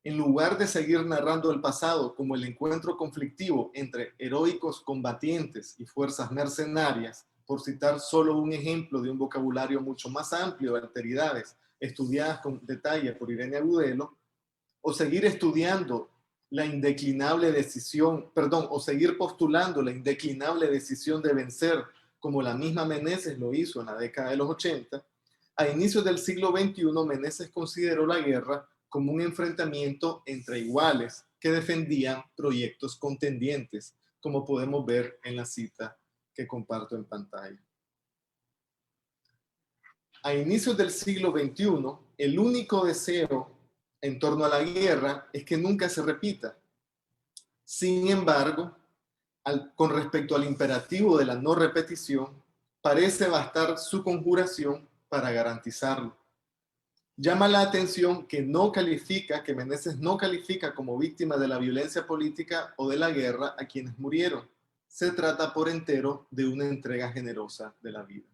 S5: En lugar de seguir narrando el pasado como el encuentro conflictivo entre heroicos combatientes y fuerzas mercenarias, por citar solo un ejemplo de un vocabulario mucho más amplio de alteridades estudiadas con detalle por Irene Agudelo, o seguir estudiando la indeclinable decisión, o seguir postulando la indeclinable decisión de vencer, como la misma Meneses lo hizo en la década de los 80, a inicios del siglo XXI Meneses consideró la guerra como un enfrentamiento entre iguales que defendían proyectos contendientes, como podemos ver en la cita que comparto en pantalla. A inicios del siglo XXI, el único deseo en torno a la guerra es que nunca se repita. Sin embargo, con respecto al imperativo de la no repetición, parece bastar su conjuración para garantizarlo. Llama la atención que Meneses no califica como víctima de la violencia política o de la guerra a quienes murieron. Se trata por entero de una entrega generosa de la vida.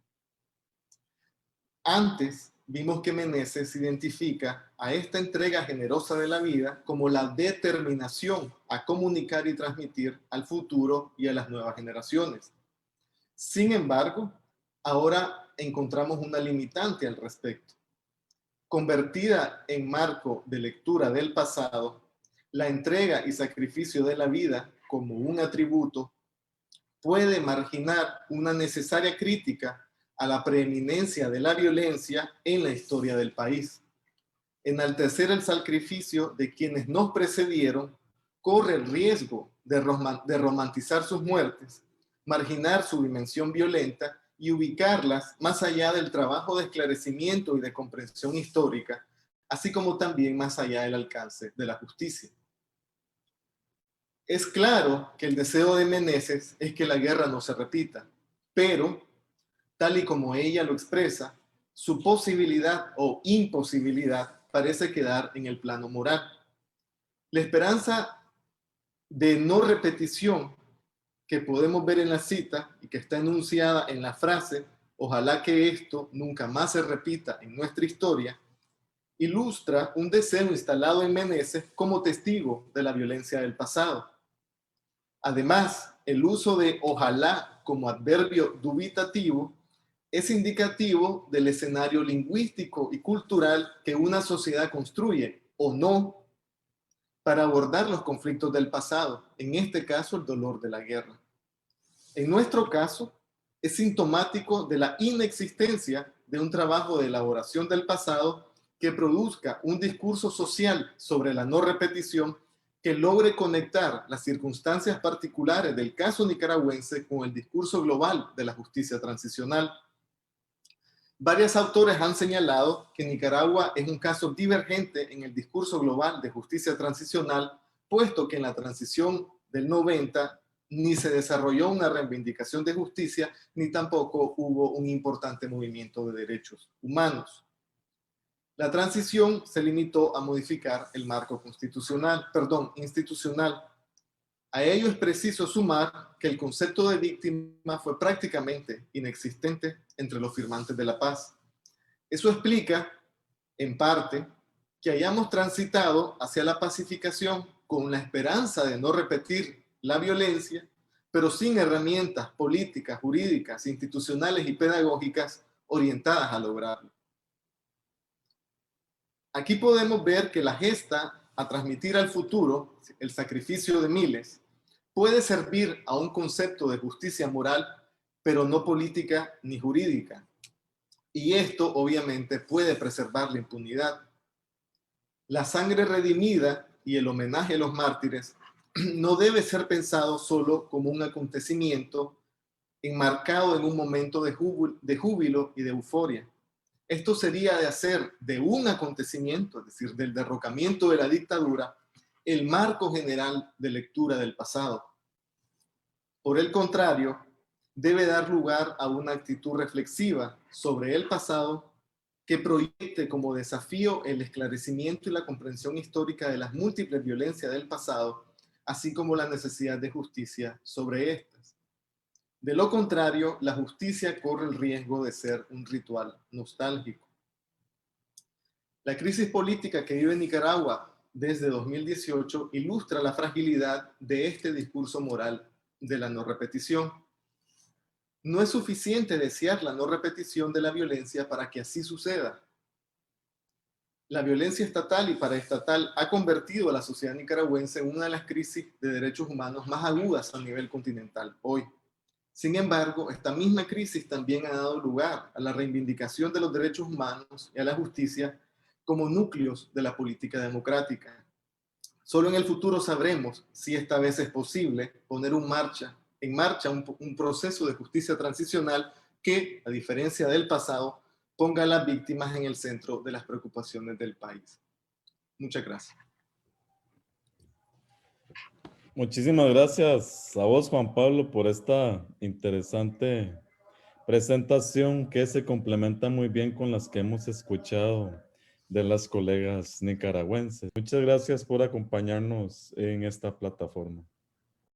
S5: Antes vimos que Meneses identifica a esta entrega generosa de la vida como la determinación a comunicar y transmitir al futuro y a las nuevas generaciones. Sin embargo, ahora encontramos una limitante al respecto. Convertida en marco de lectura del pasado, la entrega y sacrificio de la vida como un atributo puede marginar una necesaria crítica a la preeminencia de la violencia en la historia del país. Enaltecer el sacrificio de quienes nos precedieron corre el riesgo de romantizar sus muertes, marginar su dimensión violenta y ubicarlas más allá del trabajo de esclarecimiento y de comprensión histórica, así como también más allá del alcance de la justicia. Es claro que el deseo de Meneses es que la guerra no se repita, pero, tal y como ella lo expresa, su posibilidad o imposibilidad parece quedar en el plano moral. La esperanza de no repetición que podemos ver en la cita y que está enunciada en la frase "ojalá que esto nunca más se repita en nuestra historia", ilustra un deseo instalado en Meneses como testigo de la violencia del pasado. Además, el uso de ojalá como adverbio dubitativo es indicativo del escenario lingüístico y cultural que una sociedad construye o no para abordar los conflictos del pasado, en este caso el dolor de la guerra. En nuestro caso, es sintomático de la inexistencia de un trabajo de elaboración del pasado que produzca un discurso social sobre la no repetición que logre conectar las circunstancias particulares del caso nicaragüense con el discurso global de la justicia transicional. Varios autores han señalado que Nicaragua es un caso divergente en el discurso global de justicia transicional, puesto que en la transición del 90 ni se desarrolló una reivindicación de justicia, ni tampoco hubo un importante movimiento de derechos humanos. La transición se limitó a modificar el marco institucional. A ello es preciso sumar que el concepto de víctima fue prácticamente inexistente entre los firmantes de la paz. Eso explica, en parte, que hayamos transitado hacia la pacificación con la esperanza de no repetir la violencia, pero sin herramientas políticas, jurídicas, institucionales y pedagógicas orientadas a lograrlo. Aquí podemos ver que la gesta a transmitir al futuro, el sacrificio de miles, puede servir a un concepto de justicia moral, pero no política ni jurídica. Y esto obviamente puede preservar la impunidad. La sangre redimida y el homenaje a los mártires no debe ser pensado solo como un acontecimiento enmarcado en un momento de júbilo y de euforia. Esto sería de hacer de un acontecimiento, es decir, del derrocamiento de la dictadura, el marco general de lectura del pasado. Por el contrario, debe dar lugar a una actitud reflexiva sobre el pasado que proyecte como desafío el esclarecimiento y la comprensión histórica de las múltiples violencias del pasado, así como la necesidad de justicia sobre estas. De lo contrario, la justicia corre el riesgo de ser un ritual nostálgico. La crisis política que vive Nicaragua desde 2018 ilustra la fragilidad de este discurso moral de la no repetición. No es suficiente desear la no repetición de la violencia para que así suceda. La violencia estatal y paraestatal ha convertido a la sociedad nicaragüense en una de las crisis de derechos humanos más agudas a nivel continental hoy. Sin embargo, esta misma crisis también ha dado lugar a la reivindicación de los derechos humanos y a la justicia como núcleos de la política democrática. Solo en el futuro sabremos si esta vez es posible poner en marcha un proceso de justicia transicional que, a diferencia del pasado, ponga a las víctimas en el centro de las preocupaciones del país. Muchas gracias.
S1: Muchísimas gracias a vos, Juan Pablo, por esta interesante presentación que se complementa muy bien con las que hemos escuchado de las colegas nicaragüenses. Muchas gracias por acompañarnos en esta plataforma.